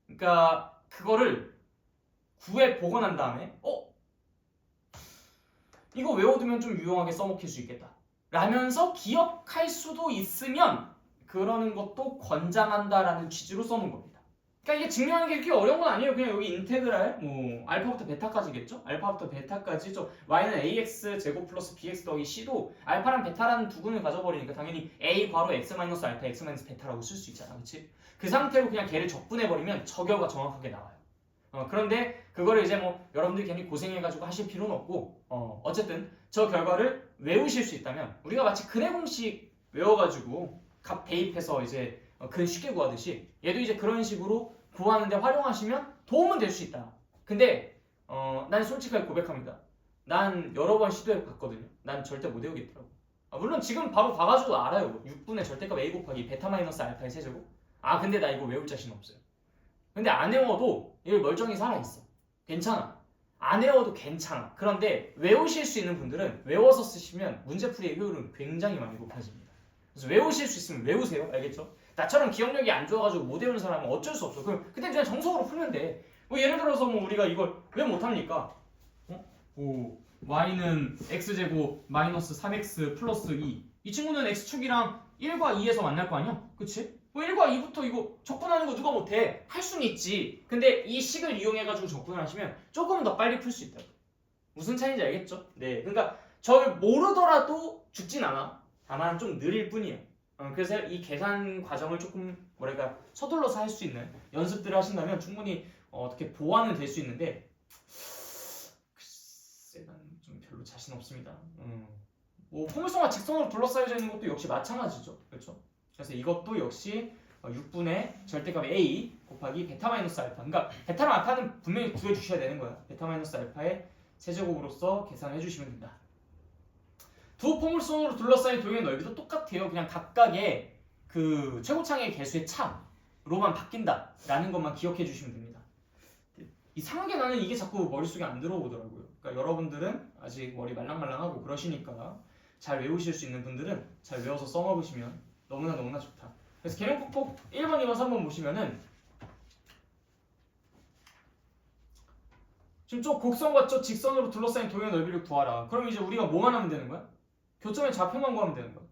그러니까 그거를 구에 보고 난 다음에 이거 외워두면 좀 유용하게 써먹힐 수 있겠다 라면서 기억할 수도 있으면 그러는 것도 권장한다라는 취지로 써놓은 겁니다. 그러니까 이게 증명하는 게 그렇게 어려운 건 아니에요. 그냥 여기 인테그랄 뭐 알파부터 베타까지겠죠? 알파부터 베타까지 y는 ax 제곱 플러스 bx 더하기 c도 알파랑 베타라는 두 근을 가져버리니까 당연히 a 괄호 x 마이너스 알파 x 마이너스 베타라고 쓸 수 있잖아, 그렇지? 그 상태로 그냥 걔를 적분해버리면 저 결과 정확하게 나와요. 그런데 그거를 이제 뭐 여러분들이 괜히 고생해가지고 하실 필요는 없고 어쨌든 저 결과를 외우실 수 있다면 우리가 마치 근의 공식 외워가지고 값 대입해서 이제 근 쉽게 구하듯이 얘도 이제 그런 식으로 구하는데 활용하시면 도움은 될 수 있다. 근데 난 솔직하게 고백합니다. 난 여러 번 시도해봤거든요. 난 절대 못 외우겠더라고. 물론 지금 바로 봐가지고 알아요. 6분의 절대값 a 곱하기 베타 마이너스 알파의 세제곱. 근데 나 이거 외울 자신 없어요. 근데 안 외워도 이걸 멀쩡히 살아있어. 괜찮아. 안 외워도 괜찮아. 그런데 외우실 수 있는 분들은 외워서 쓰시면 문제풀이의 효율은 굉장히 많이 높아집니다. 그래서 외우실 수 있으면 외우세요. 알겠죠? 나처럼 기억력이 안 좋아가지고 못 외우는 사람은 어쩔 수 없어. 그럼 그때 그냥 정석으로 풀면 돼. 뭐 예를 들어서 뭐 우리가 이걸 왜 못합니까? y는 x제곱 마이너스 3x 플러스 2. 이 친구는 x축이랑 1과 2에서 만날 거 아니야? 그치? 뭐 1과 2부터 이거 적분하는 거 누가 못해? 할 수는 있지. 근데 이 식을 이용해가지고 적분을 하시면 조금 더 빨리 풀 수 있다. 무슨 차이인지 알겠죠? 네. 그러니까 저를 모르더라도 죽진 않아. 다만 좀 느릴 뿐이에요. 그래서 이 계산 과정을 조금 뭐랄까 서둘러서 할 수 있는 연습들을 하신다면 충분히 어떻게 보완은 될 수 있는데 글쎄 난 좀 별로 자신 없습니다. 뭐 포물선과 직선으로 둘러싸여져 있는 것도 역시 마찬가지죠. 그렇죠? 그래서 이것도 역시 6분의 절대값 a 곱하기 베타 마이너스 알파. 그러니까 베타랑 알파는 분명히 구해주셔야 되는 거야. 베타 마이너스 알파의 세제곱으로서 계산해 주시면 된다. 두 포물선으로 둘러싸인 도형의 넓이도 똑같아요. 그냥 각각의 그 최고창의 개수의 차로만 바뀐다라는 것만 기억해 주시면 됩니다. 이상하게 나는 이게 자꾸 머릿속에 안 들어오더라고요. 그러니까 여러분들은 아직 머리 말랑말랑하고 그러시니까 잘 외우실 수 있는 분들은 잘 외워서 써먹으시면 너무나 좋다. 그래서 계량폭폭 1번, 2번, 3번 보시면은 지금 저 곡선과 저 직선으로 둘러싸인 도형의 넓이를 구하라. 그럼 이제 우리가 뭐만 하면 되는 거야? 교점의 좌표만 구하면 되는 거야.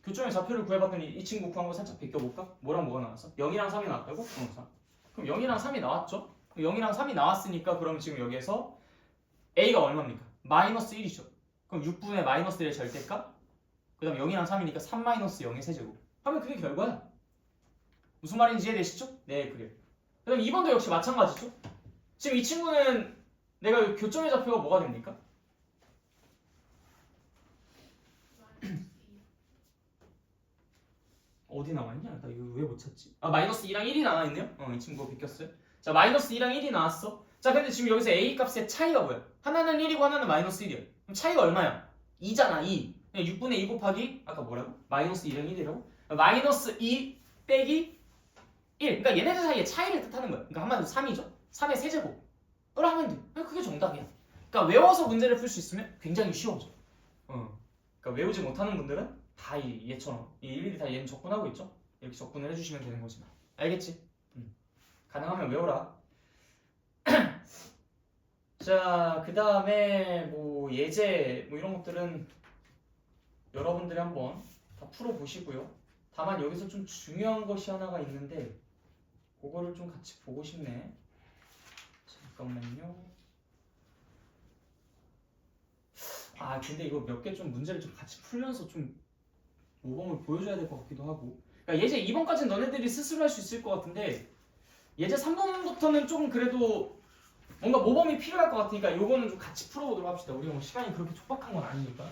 교점의 좌표를 구해봤더니 이 친구 구한 거 살짝 베껴볼까? 뭐랑 뭐가 나왔어? 0이랑 3이 나왔다고? 3. 그럼 0이랑 3이 나왔죠? 0이랑 3이 나왔으니까 그럼 지금 여기에서 a가 얼마입니까? 마이너스 1이죠. 그럼 6분의 마이너스 1의 절대값? 그 다음 0이랑 3이니까 3 마이너스 0의 세제곱 하면 그게 결과야. 무슨 말인지 이해되시죠? 네, 그래요. 그 다음 2번도 역시 마찬가지죠. 지금 이 친구는 내가 교점의 좌표가 뭐가 됩니까? 어디 나와있냐? 나 이거 왜 못 찾지? 마이너스 2랑 1이 나와있네요? 이 친구가 비꼈어요. 자, 마이너스 2랑 1이 나왔어. 자, 근데 지금 여기서 a 값의 차이가 뭐야? 하나는 1이고 하나는 마이너스 1이야. 그럼 차이가 얼마야? 2잖아, 2. 6분의 2 곱하기 아까 뭐라고? 마이너스 2랑 1이라고? 마이너스 2 빼기 1. 그러니까 얘네들 사이의 차이를 뜻하는 거야. 그러니까 한마디로 3이죠? 3의 세제곱을 하면 돼. 그게 정답이야. 그러니까 외워서 문제를 풀 수 있으면 굉장히 쉬워져. 그러니까 외우지 못하는 분들은 다 얘처럼 일일이 다 얘는 적분하고 있죠. 이렇게 적분을 해주시면 되는 거지. 알겠지? 가능하면 외워라. 자, 그 다음에 뭐 예제 뭐 이런 것들은 여러분들이 한번 다 풀어보시고요. 다만 여기서 좀 중요한 것이 하나가 있는데 그거를 좀 같이 보고 싶네. 잠깐만요. 아 근데 이거 몇 개 좀 문제를 좀 같이 풀면서 좀 모범을 보여줘야 될 것 같기도 하고. 그러니까 예제 2번까지는 너네들이 스스로 할 수 있을 것 같은데 예제 3번부터는 좀 그래도 뭔가 모범이 필요할 것 같으니까 요거는 좀 같이 풀어보도록 합시다. 우리가 뭐 시간이 그렇게 촉박한 건 아니니까.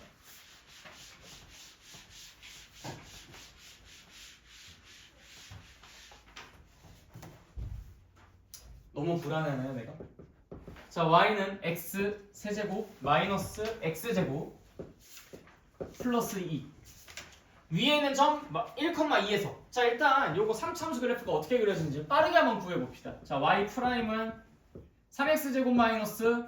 너무 불안하네요 내가. 자, y는 x 세제곱 마이너스 x제곱 플러스 2. 위에 있는 점 1,2에서 자 일단 요거 3참수 그래프가 어떻게 그려지는지 빠르게 한번 구해봅시다. 자, y 프라임은 3x제곱 마이너스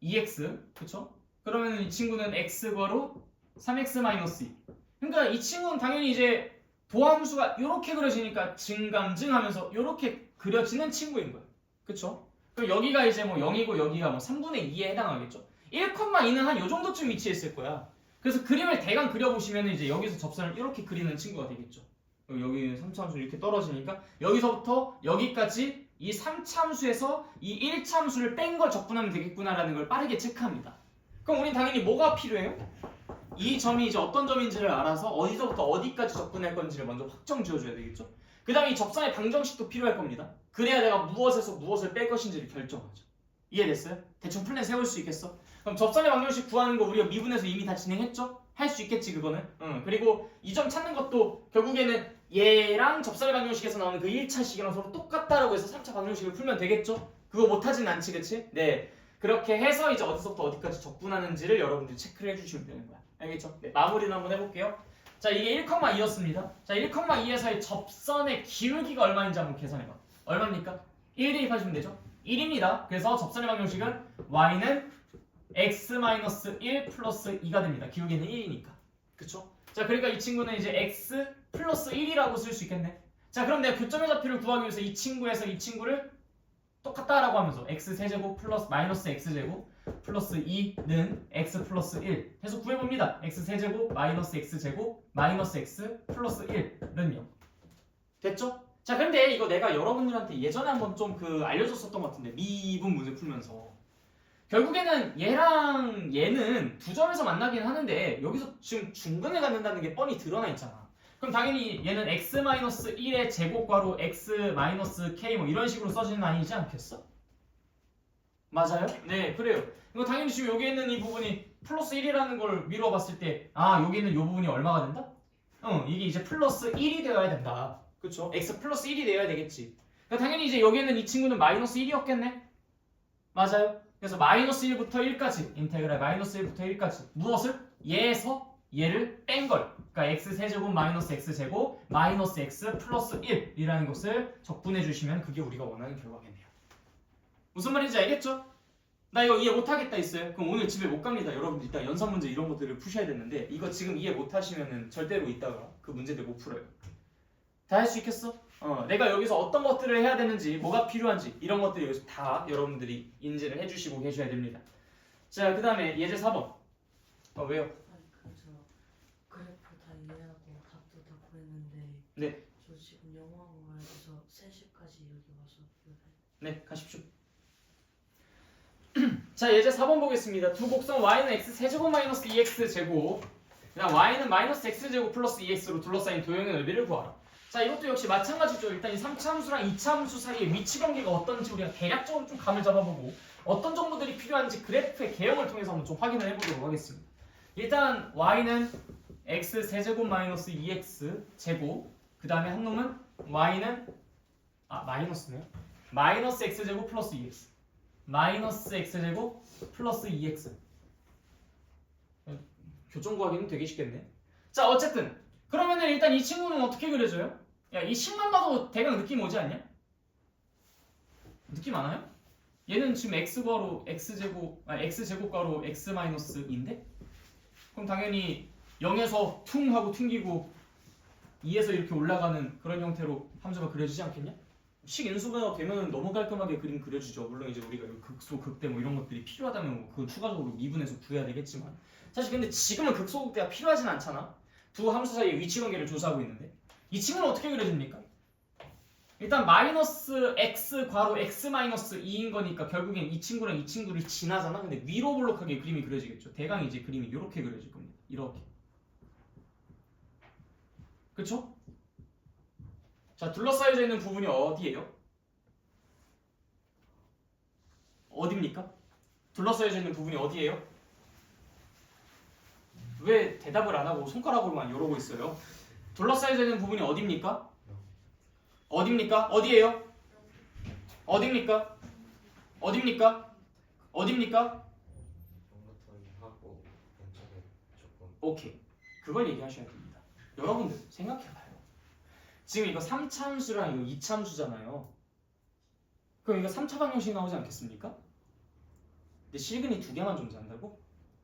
2x 그쵸? 그러면 이 친구는 x괄호 3x 마이너스 2. 그러니까 이 친구는 당연히 이제 도함수가 이렇게 그려지니까 증강증하면서 이렇게 그려지는 친구인 거예요. 그쵸? 그럼 여기가 이제 뭐 0이고 여기가 뭐 3분의 2에 해당하겠죠? 1,2는 한 요 정도쯤 위치했을 거야. 그래서 그림을 대강 그려보시면 이제 여기서 접선을 이렇게 그리는 친구가 되겠죠. 여기 3참수 이렇게 떨어지니까 여기서부터 여기까지 이 3참수에서 이 1참수를 뺀 걸 적분하면 되겠구나라는 걸 빠르게 체크합니다. 그럼 우린 당연히 뭐가 필요해요? 이 점이 이제 어떤 점인지를 알아서 어디서부터 어디까지 적분할 건지를 먼저 확정 지어줘야 되겠죠? 그 다음에 이 접선의 방정식도 필요할 겁니다. 그래야 내가 무엇에서 무엇을 뺄 것인지를 결정하죠. 이해됐어요? 대충 플랜 세울 수 있겠어? 그럼 접선의 방정식 구하는 거 우리가 미분에서 이미 다 진행했죠? 할 수 있겠지 그거는? 그리고 이 점 찾는 것도 결국에는 얘랑 접선의 방정식에서 나오는 그 1차 식이랑 서로 똑같다라고 해서 3차 방정식을 풀면 되겠죠? 그거 못하진 않지 그치? 네, 그렇게 해서 이제 어디서부터 어디까지 적분하는지를 여러분들이 체크를 해주시면 되는 거야. 알겠죠? 네, 마무리를 한번 해볼게요. 자, 이게 1,2였습니다. 자, 1,2에서의 접선의 기울기가 얼마인지 한번 계산해봐. 얼마입니까? 1 대입하시면 되죠? 1입니다. 그래서 접선의 방정식은 y는 x-1 플러스 2가 됩니다. 기울기는 1이니까. 그쵸? 자, 그러니까 이 친구는 이제 x 플러스 1이라고 쓸 수 있겠네. 자, 그럼 내가 교점의 좌표를 구하기 위해서 이 친구에서 이 친구를 똑같다라고 하면서 x세제곱 플러스 마이너스 x제곱 플러스 2는 x 플러스 1 해서 구해봅니다. x세제곱 마이너스 x제곱 마이너스 x 플러스 1는요. 됐죠? 자, 근데 이거 내가 여러분들한테 예전에 한번 좀 알려줬었던 것 같은데 미분 문제 풀면서 결국에는 얘랑 얘는 두 점에서 만나긴 하는데 여기서 지금 중근을 갖는다는 게 뻔히 드러나 있잖아. 그럼 당연히 얘는 x-1의 제곱괄호 x-k 뭐 이런 식으로 써지는 아니지 않겠어? 맞아요? 네, 그래요. 이거 당연히 지금 여기 있는 이 부분이 플러스 1이라는 걸 미루어 봤을 때 아, 여기 있는 이 부분이 얼마가 된다? 이게 이제 플러스 1이 되어야 된다. 그쵸? x 플러스 1이 되어야 되겠지. 그러니까 당연히 이제 여기 있는 이 친구는 마이너스 1이었겠네? 맞아요? 그래서 마이너스 1부터 1까지 인테그랄 마이너스 1부터 1까지 무엇을? 얘에서 얘를 뺀 걸. 그러니까 x세제곱 마이너스 x제곱 마이너스 x 플러스 1이라는 것을 적분해 주시면 그게 우리가 원하는 결과겠네요. 무슨 말인지 알겠죠? 나 이거 이해 못하겠다 했어요. 그럼 오늘 집에 못 갑니다. 여러분들 이따 연산 문제 이런 것들을 푸셔야 되는데 이거 지금 이해 못하시면은 절대로 이따가 그 문제들 못 풀어요. 다 할 수 있겠어? 내가 여기서 어떤 것들을 해야 되는지 뭐가 필요한지 이런 것들이 여기서 다 여러분들이 인지를 해주시고 계셔야 됩니다. 자, 그 다음에 예제 4번. 왜요? 아니 그저 그래프 다 이해하고 답도 다 구했는데 네. 저 지금 영어학원 가서 3시까지 여기 와서 네, 가십시오. 자, 예제 4번 보겠습니다. 두 곡선 y는 x 세제곱 마이너스 2x 제곱 그다음 y는 마이너스 x 제곱 플러스 2x로 둘러싸인 도형의 넓이를 구하라. 자, 이것도 역시 마찬가지죠. 일단 이 3차함수랑 2차함수 사이의 위치 관계가 어떤지 우리가 대략적으로 좀 감을 잡아보고 어떤 정보들이 필요한지 그래프의 개형을 통해서 한번 좀 확인을 해보도록 하겠습니다. 일단 y는 x 세제곱 마이너스 2x 제곱 그 다음에 한 놈은 y는 마이너스네요. 마이너스 x제곱 플러스 2x 마이너스 x제곱 플러스 2x 교정 구하기는 되게 쉽겠네. 자, 어쨌든 그러면은 일단 이 친구는 어떻게 그려져요? 야, 이 식만 봐도 대강 느낌 오지 않냐? 느낌 안 와요? 얘는 지금 x괄호 x제곱 x제곱 괄호 x 마이너스 2인데 그럼 당연히 0에서 퉁 하고 튕기고 2에서 이렇게 올라가는 그런 형태로 함수가 그려지지 않겠냐? 식인수분해가 되면 너무 깔끔하게 그림 그려지죠. 물론 이제 우리가 극소, 극대 뭐 이런 것들이 필요하다면 뭐 그건 추가적으로 미분해서 구해야 되겠지만 사실 근데 지금은 극소, 극대가 필요하진 않잖아. 두 함수 사이의 위치 관계를 조사하고 있는데 이 친구는 어떻게 그려집니까? 일단 마이너스 x 괄호 x 마이너스 2인 거니까 결국엔 이 친구랑 이 친구를 지나잖아. 근데 위로 볼록하게 그림이 그려지겠죠. 대강 이제 그림이 이렇게 그려질 겁니다. 이렇게. 그쵸? 자, 둘러싸여져 있는 부분이 어디예요? 어딥니까? 둘러싸여져 있는 부분이 어디예요? 왜 대답을 안 하고 손가락으로만 이러고 있어요? 둘러싸여져 있는 부분이 어딥니까? 어딥니까? 어디예요? 어딥니까? 어딥니까? 어딥니까? 0부터 하고 왼쪽에 조금 오케이. 그걸 얘기하셔야 됩니다. 여러분들 생각해봐요. 지금 이거 3차 함수랑 이거 2차 함수잖아요. 그럼 이거 3차 방정식 나오지 않겠습니까? 근데 실근이 두 개만 존재한다고?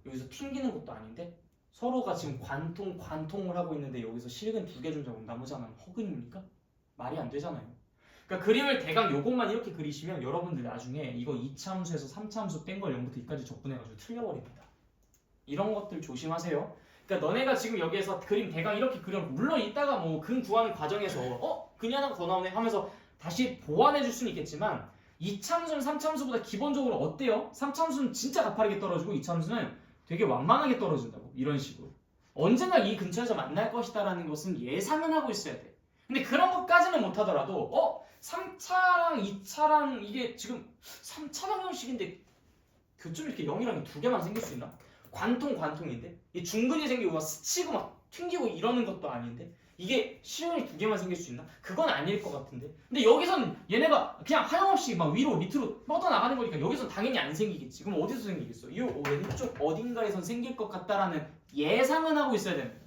여기서 튕기는 것도 아닌데? 서로가 지금 관통을 하고 있는데 여기서 실근 두 개 존재하고 나머지 하나는 허근입니까? 말이 안 되잖아요. 그러니까 그림을 대강 요것만 이렇게 그리시면 여러분들 나중에 이거 2차 함수에서 3차 함수 뺀 걸 0부터 2까지 적분해가지고 틀려버립니다. 이런 것들 조심하세요. 그러니까 너네가 지금 여기에서 그림 대강 이렇게 그려 물론 이따가 뭐 근 구하는 과정에서 근이 하나 더 나오네 하면서 다시 보완해 줄 수는 있겠지만 2차 함수는 3차 함수보다 기본적으로 어때요? 3차 함수는 진짜 가파르게 떨어지고 2차 함수는 되게 완만하게 떨어진다고. 이런 식으로 언젠가 이 근처에서 만날 것이다라는 것은 예상은 하고 있어야 돼. 근데 그런 것까지는 못하더라도 3차랑 2차랑 이게 지금 3차 방정식인데 교점 이렇게 0이랑 두 개만 생길 수 있나? 관통인데 이 중근이 생기고 막 스치고 막 튕기고 이러는 것도 아닌데 이게 실현이 두 개만 생길 수 있나? 그건 아닐 것 같은데. 근데 여기선 얘네가 그냥 하염없이 막 위로 밑으로 뻗어나가는 거니까 여기선 당연히 안 생기겠지. 그럼 어디서 생기겠어? 이 왼쪽 어딘가에선 생길 것 같다라는 예상은 하고 있어야 됩니다.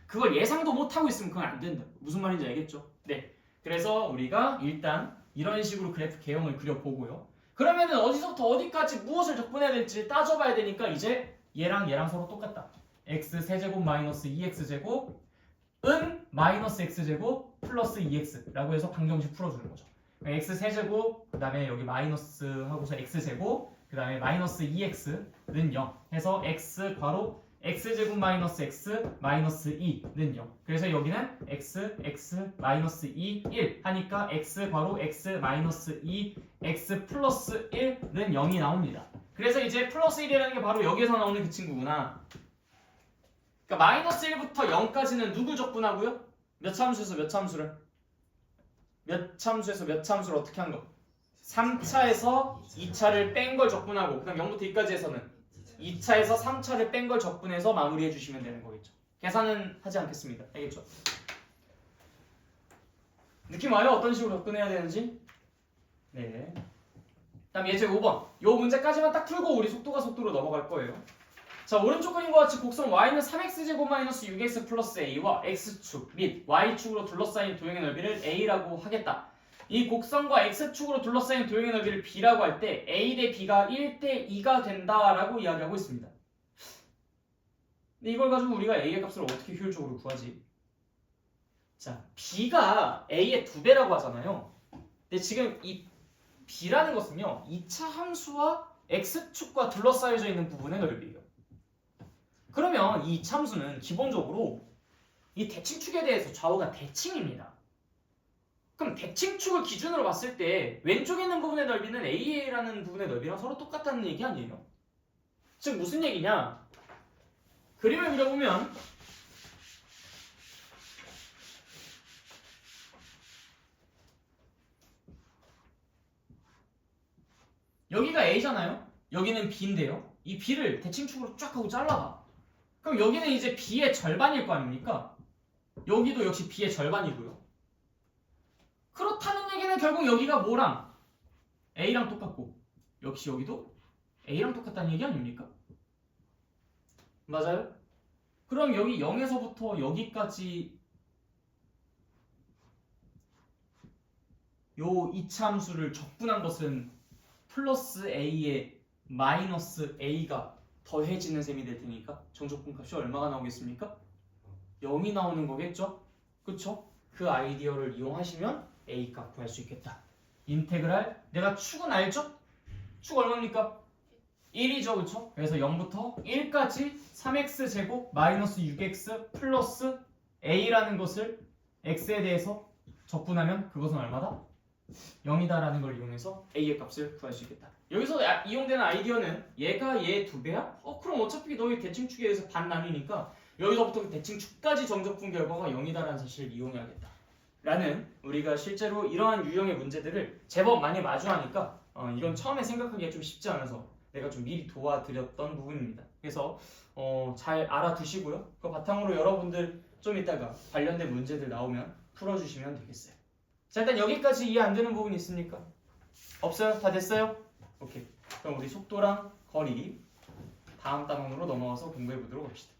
그걸 예상도 못 하고 있으면 그건 안 된다. 무슨 말인지 알겠죠? 네. 그래서 우리가 일단 이런 식으로 그래프 개형을 그려보고요. 그러면은 어디서부터 어디까지 무엇을 적분해야 될지 따져봐야 되니까 이제 얘랑 서로 똑같다. x 세제곱 마이너스 2x제곱 은 마이너스 x제곱 플러스 2x라고 해서 방정식 풀어주는 거죠. x 세제곱 그 다음에 여기 마이너스 하고서 x제곱 그 다음에 마이너스 2x는 0 해서 x 괄호 x제곱 마이너스 x 마이너스 2는 0. 그래서 여기는 x 마이너스 2 1 하니까 x 괄호 x 마이너스 2 x 플러스 1는 0이 나옵니다. 그래서 이제 플러스 1이라는 게 바로 여기서 나오는 그 친구구나. 그러니까 마이너스 1부터 0까지는 누구 적분하고요? 몇 참수에서 몇 참수를? 몇 참수에서 몇 참수를 어떻게 한 거? 3차에서 2차를 뺀 걸 적분하고 그 다음 0부터 2까지 해서는 2차에서 3차를 뺀 걸 적분해서 마무리해 주시면 되는 거겠죠. 계산은 하지 않겠습니다. 알겠죠? 느낌 와요? 어떤 식으로 접근해야 되는지? 네. 다음 예제 5번. 요 문제까지만 딱 풀고 우리 속도로 넘어갈 거예요. 자, 오른쪽 그림과 같이 곡선 y는 3x제곱 마이너스 6x 플러스 a와 x축 및 y축으로 둘러싸인 도형의 넓이를 a라고 하겠다. 이 곡선과 x축으로 둘러싸인 도형의 넓이를 b라고 할 때 a 대 b가 1대 2가 된다라고 이야기하고 있습니다. 근데 이걸 가지고 우리가 a의 값을 어떻게 효율적으로 구하지? 자, b가 a의 2배라고 하잖아요. 근데 지금 이 b라는 것은요 2차 함수와 x축과 둘러싸여져 있는 부분의 넓이에요. 그러면 이 참수는 기본적으로 이 대칭축에 대해서 좌우가 대칭입니다. 그럼 대칭축을 기준으로 봤을 때 왼쪽에 있는 부분의 넓이는 AA라는 부분의 넓이랑 서로 똑같다는 얘기 아니에요? 즉 무슨 얘기냐? 그림을 그려보면 여기가 A잖아요? 여기는 B인데요. 이 B를 대칭축으로 쫙 하고 잘라봐. 그럼 여기는 이제 B의 절반일 거 아닙니까? 여기도 역시 B의 절반이고요. 그렇다는 얘기는 결국 여기가 뭐랑? A랑 똑같고 역시 여기도 A랑 똑같다는 얘기 아닙니까? 맞아요? 그럼 여기 0에서부터 여기까지 요 이차함수를 적분한 것은 플러스 A에 마이너스 A가 더해지는 셈이 될 테니까 정적분 값이 얼마가 나오겠습니까? 0이 나오는 거겠죠? 그쵸? 그 아이디어를 이용하시면 A 값 구할 수 있겠다. 인테그랄 내가 축은 알죠? 축 얼마입니까? 1이죠, 그쵸? 그래서 0부터 1까지 3x 제곱 마이너스 6x 플러스 a라는 것을 x에 대해서 적분하면 그것은 얼마다? 0이다라는 걸 이용해서 a의 값을 구할 수 있겠다. 여기서 이용되는 아이디어는 얘가 얘 2배야? 그럼 어차피 너희 대칭축에 의해서 반 나뉘니까 여기서부터 그 대칭축까지 정적분 결과가 0이다라는 사실을 이용해야겠다. 라는 우리가 실제로 이러한 유형의 문제들을 제법 많이 마주하니까 이건 처음에 생각하기가 좀 쉽지 않아서 내가 좀 미리 도와드렸던 부분입니다. 그래서 잘 알아두시고요. 그 바탕으로 여러분들 좀 이따가 관련된 문제들 나오면 풀어주시면 되겠어요. 자, 일단 여기까지 이해 안 되는 부분 있습니까? 없어요? 다 됐어요? 오케이. 그럼 우리 속도랑 거리 다음 단원으로 넘어가서 공부해 보도록 합시다.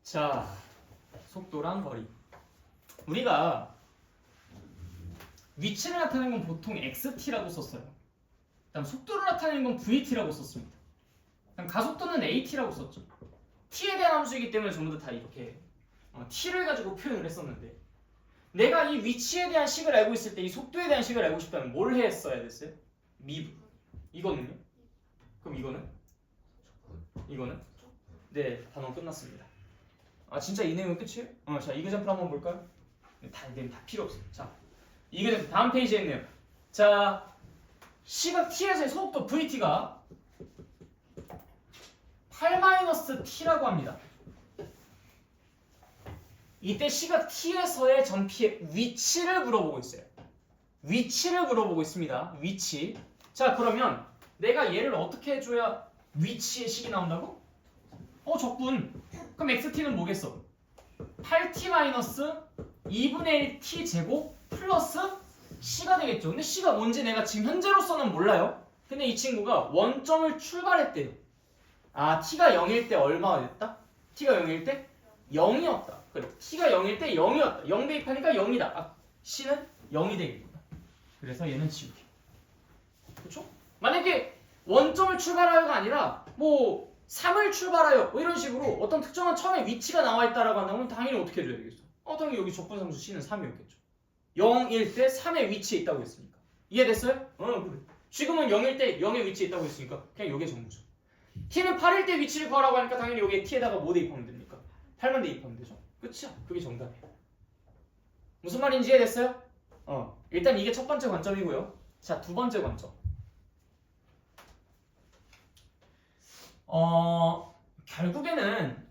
자, 속도랑 거리. 우리가 위치를 나타내는 건 보통 XT라고 썼어요. 그다음 속도를 나타내는 건 VT라고 썼습니다. 그다음 가속도는 AT라고 썼죠. T에 대한 함수이기 때문에 전부 다 이렇게 T를 가지고 표현을 했었는데 내가 이 위치에 대한 식을 알고 있을 때 이 속도에 대한 식을 알고 싶다면 뭘 했어야 됐어요? 미분. 이거는요? 그럼 이거는? 이거는? 네, 단원 끝났습니다. 아 진짜 이 내용은 끝이에요? 자 이그젠플 한번 볼까요? 다 필요 없어요. 자 이그젠플 다음 페이지에 있네요. 자 시각 T에서의 속도 VT가 8-T라고 합니다. 이때 시각 T에서의 전피의 위치를 물어보고 있어요. 위치를 물어보고 있습니다. 위치. 자 그러면 내가 얘를 어떻게 해줘야 위치의 식이 나온다고? 적분. 그럼 XT는 뭐겠어? 8t-2분의 1t 제곱 플러스 C가 되겠죠. 근데 C가 뭔지 내가 지금 현재로서는 몰라요. 근데 이 친구가 원점을 출발했대요. 아 T가 0일 때 얼마가 됐다? T가 0일 때 0이었다. 그래. T가 0일 때 0이었다. 0 대입하니까 0이다. 아 C는 0이 되겠구나. 그래서 얘는 지우개. 그렇죠? 만약에 원점을 출발하여가 아니라 뭐 3을 출발하여 뭐 이런 식으로 어떤 특정한 처음에 위치가 나와 있다라고 한다면 당연히 어떻게 해줘야 되겠어? 당연히 여기 적분상수 C는 3이었겠죠. 0일 때 3의 위치에 있다고 했으니까. 이해됐어요? 그래. 지금은 0일 때 0의 위치에 있다고 했으니까 그냥 여기에 전부죠. T는 8일 때 위치를 구하라고 하니까 당연히 여기에 T에다가 뭐 대입하면 됩니까? 8만 대입하면 되죠. 끝이야. 그게 정답이에요. 무슨 말인지 이해됐어요? 일단 이게 첫 번째 관점이고요. 자, 두 번째 관점. 결국에는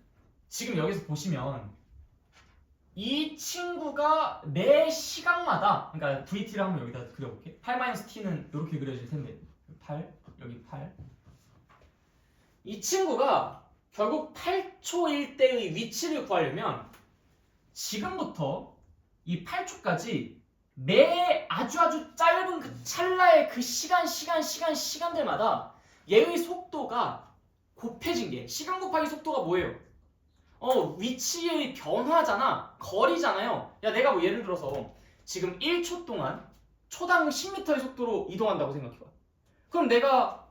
지금 여기서 보시면 이 친구가 매 시각마다 그러니까 VT를 한번 여기다 그려볼게. 8-T는 이렇게 그려질 텐데 8 여기 8 이 친구가 결국 8초일 때의 위치를 구하려면 지금부터 이 8초까지 매 아주 짧은 그 찰나의 그 시간들마다 얘의 속도가 곱해진 게 시간 곱하기 속도가 뭐예요? 위치의 변화잖아. 거리잖아요. 야 내가 뭐 예를 들어서 지금 1초 동안 초당 10m의 속도로 이동한다고 생각해봐. 그럼 내가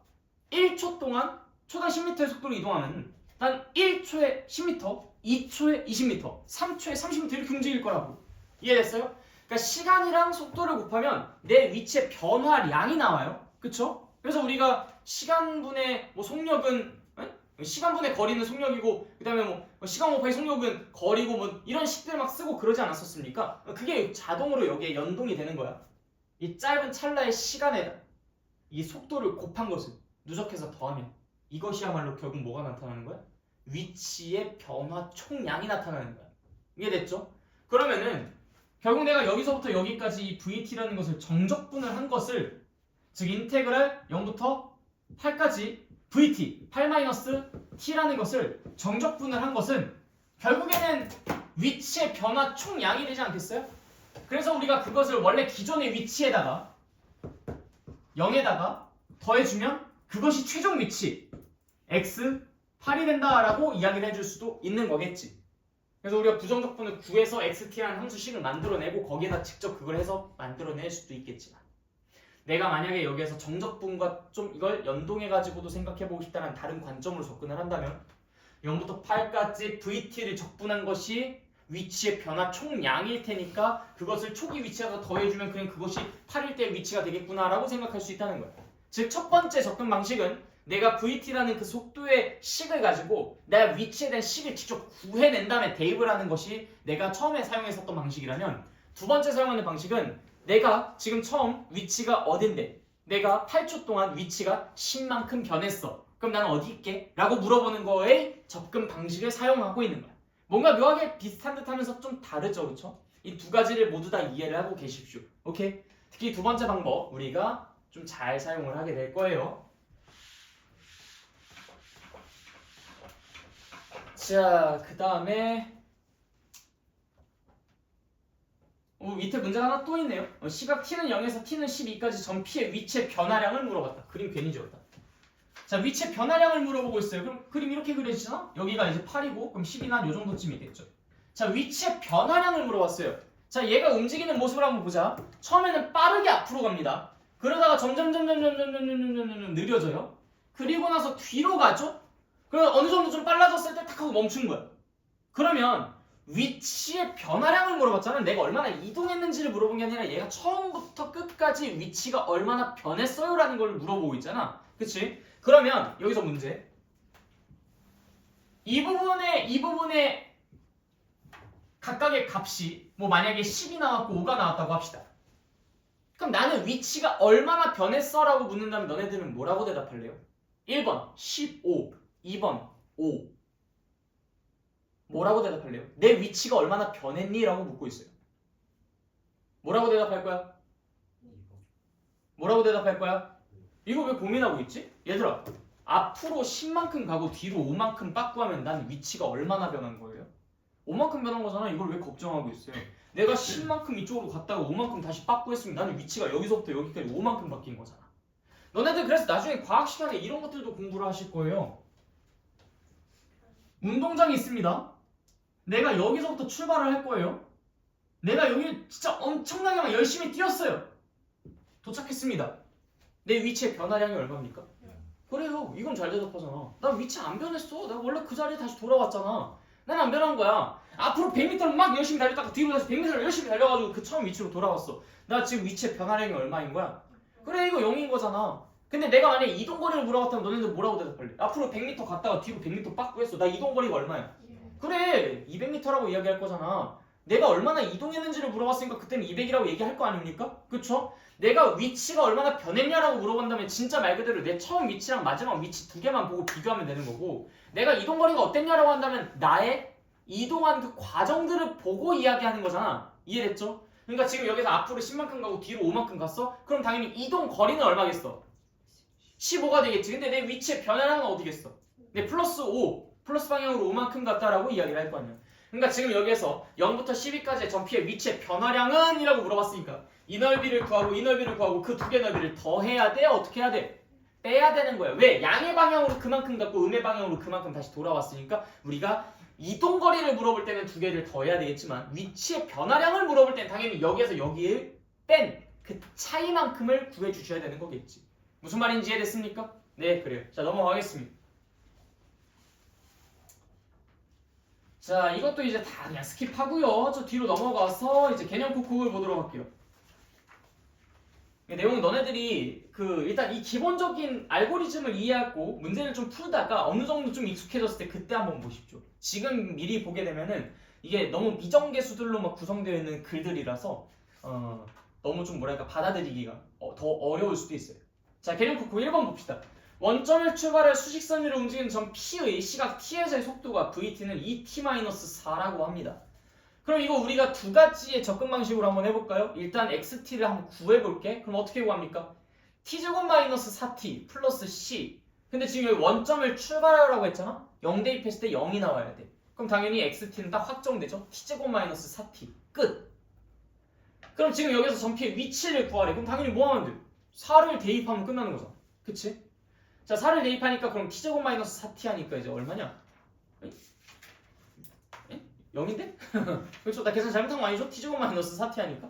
1초 동안 초당 10m의 속도로 이동하면 난 1초에 10m, 2초에 20m, 3초에 30m 이렇게 움직일 거라고. 이해됐어요? 그러니까 시간이랑 속도를 곱하면 내 위치의 변화량이 나와요. 그쵸? 그래서 우리가 시간분의 뭐 속력은 시간분의 거리는 속력이고 그 다음에 뭐 시간 곱하기 속력은 거리고 뭐 이런 식들 막 쓰고 그러지 않았었습니까? 그게 자동으로 여기에 연동이 되는 거야. 이 짧은 찰나의 시간에다 이 속도를 곱한 것을 누적해서 더하면 이것이야말로 결국 뭐가 나타나는 거야? 위치의 변화 총량이 나타나는 거야. 이해됐죠? 그러면은 결국 내가 여기서부터 여기까지 이 VT라는 것을 정적분을 한 것을 즉 인테그랄 0부터 8까지 VT, 8-T라는 것을 정적분을 한 것은 결국에는 위치의 변화 총량이 되지 않겠어요? 그래서 우리가 그것을 원래 기존의 위치에다가 0에다가 더해주면 그것이 최종 위치 X, 8이 된다라고 이야기를 해줄 수도 있는 거겠지. 그래서 우리가 부정적분을 구해서 xt라는 함수식을 만들어내고 거기에다 직접 그걸 해서 만들어낼 수도 있겠지만 내가 만약에 여기에서 정적분과 좀 이걸 연동해가지고도 생각해보고 싶다는 다른 관점으로 접근을 한다면 0부터 8까지 vt를 적분한 것이 위치의 변화 총량일 테니까 그것을 초기 위치에다 더해주면 그냥 그것이 8일 때의 위치가 되겠구나라고 생각할 수 있다는 거야. 즉 첫 번째 접근 방식은 내가 vt라는 그 속도의 식을 가지고 내가 위치에 대한 식을 직접 구해낸 다음에 대입을 하는 것이 내가 처음에 사용했었던 방식이라면 두 번째 사용하는 방식은 내가 지금 처음 위치가 어딘데 내가 8초 동안 위치가 10만큼 변했어. 그럼 나는 어디 있게? 라고 물어보는 거에 접근 방식을 사용하고 있는 거야. 뭔가 묘하게 비슷한 듯 하면서 좀 다르죠. 그렇죠? 이 두 가지를 모두 다 이해를 하고 계십시오. 오케이? 특히 두 번째 방법 우리가 좀 잘 사용을 하게 될 거예요. 자, 그 다음에 밑에 문제가 하나 또 있네요. 시각 t는 0에서 t는 12까지 전 p의 위치의 변화량을 물어봤다. 그림 괜히 지웠다. 자, 위치의 변화량을 물어보고 있어요. 그럼 그림 이렇게 그려지잖아? 여기가 이제 8이고 그럼 10이 난 요 정도쯤이 됐죠. 자, 위치의 변화량을 물어봤어요. 자, 얘가 움직이는 모습을 한번 보자. 처음에는 빠르게 앞으로 갑니다. 그러다가 점점 느려져요. 그리고 나서 뒤로 가죠. 그럼 어느 정도 좀 빨라졌을 때 탁 하고 멈춘 거야. 그러면 위치의 변화량을 물어봤잖아. 내가 얼마나 이동했는지를 물어본 게 아니라 얘가 처음부터 끝까지 위치가 얼마나 변했어요 라는 걸 물어보고 있잖아. 그치? 그러면 여기서 문제. 이 부분에 각각의 값이 뭐 만약에 10이 나왔고 5가 나왔다고 합시다. 그럼 나는 위치가 얼마나 변했어 라고 묻는다면 너네들은 뭐라고 대답할래요? 1번 15, 2번 5. 뭐라고 대답할래요? 내 위치가 얼마나 변했니? 라고 묻고 있어요. 뭐라고 대답할 거야? 뭐라고 대답할 거야? 이거 왜 고민하고 있지? 얘들아, 앞으로 10만큼 가고 뒤로 5만큼 빠꾸하면 난 위치가 얼마나 변한 거예요? 5만큼 변한 거잖아. 이걸 왜 걱정하고 있어요? 내가 10만큼 이쪽으로 갔다가 5만큼 다시 빠꾸했으면 나는 위치가 여기서부터 여기까지 5만큼 바뀐 거잖아. 너네들 그래서 나중에 과학 시간에 이런 것들도 공부를 하실 거예요. 운동장이 있습니다. 내가 여기서부터 출발을 할 거예요. 내가 여기 진짜 엄청나게 막 열심히 뛰었어요. 도착했습니다. 내 위치의 변화량이 얼마입니까? 그래요. 이건 잘 대답하잖아. 나 위치 안 변했어. 내가 원래 그 자리에 다시 돌아왔잖아. 난 안 변한 거야. 앞으로 100m를 막 열심히 달렸다가 뒤로 다시 100m를 열심히 달려가지고 그 처음 위치로 돌아왔어. 나 지금 위치의 변화량이 얼마인 거야? 그래, 이거 0인 거잖아. 근데 내가 만약에 이동거리를 물어봤다면 너네들 뭐라고 대답할래? 앞으로 100m 갔다가 뒤로 100m 빠꾸했어. 나 이동거리가 얼마야? 그래, 200m라고 이야기할 거잖아. 내가 얼마나 이동했는지를 물어봤으니까 그때는 200이라고 얘기할 거 아닙니까? 그쵸? 내가 위치가 얼마나 변했냐라고 물어본다면 진짜 말 그대로 내 처음 위치랑 마지막 위치 두 개만 보고 비교하면 되는 거고, 내가 이동거리가 어땠냐라고 한다면 나의 이동한 그 과정들을 보고 이야기하는 거잖아. 이해됐죠? 그러니까 지금 여기서 앞으로 10만큼 가고 뒤로 5만큼 갔어? 그럼 당연히 이동거리는 얼마겠어? 15가 되겠지. 근데 내 위치의 변화량은 어디겠어? 내 플러스 5, 플러스 방향으로 5만큼 갔다라고 이야기를 할 거 아니야. 그러니까 지금 여기에서 0부터 12까지의 전피의 위치의 변화량은? 이라고 물어봤으니까 이 넓이를 구하고 이 넓이를 구하고 그 두 개 넓이를 더해야 돼? 어떻게 해야 돼? 빼야 되는 거야. 왜? 양의 방향으로 그만큼 갔고 음의 방향으로 그만큼 다시 돌아왔으니까 우리가 이동거리를 물어볼 때는 두 개를 더해야 되겠지만 위치의 변화량을 물어볼 때는 당연히 여기에서 여기에 뺀 그 차이만큼을 구해주셔야 되는 거겠지. 무슨 말인지 이해됐습니까? 네, 그래요. 자, 넘어가겠습니다. 자, 이것도 이제 다 그냥 스킵하고요. 저 뒤로 넘어가서 이제 개념 콕콕을 보도록 할게요. 내용은 너네들이 일단 이 기본적인 알고리즘을 이해하고 문제를 좀 풀다가 어느 정도 좀 익숙해졌을 때 그때 한번 보십시오. 지금 미리 보게 되면은 이게 너무 미정계수들로 막 구성되어 있는 글들이라서 너무 좀 뭐랄까 받아들이기가 더 어려울 수도 있어요. 자, 개념 콕콕 1번 봅시다. 원점을 출발해 수직선 위로 움직이는 점 P의 시각 T에서의 속도가 VT는 2T-4라고 합니다. 그럼 이거 우리가 두 가지의 접근 방식으로 한번 해볼까요? 일단 XT를 한번 구해볼게. 그럼 어떻게 구합니까? T제곱 마이너스 4T 플러스 C. 근데 지금 여기 원점을 출발하라고 했잖아? 0 대입했을 때 0이 나와야 돼. 그럼 당연히 XT는 딱 확정되죠? T제곱 마이너스 4T. 끝! 그럼 지금 여기서 점피의 위치를 구하래. 그럼 당연히 뭐 하면 돼? 4를 대입하면 끝나는 거잖아. 그치? 자 4를 대입하니까 그럼 t제곱 마이너스 4t 하니까 이제 얼마냐? 0인데? 그렇죠? 나 계산 잘못한 거 아니죠? t제곱 마이너스 4t 하니까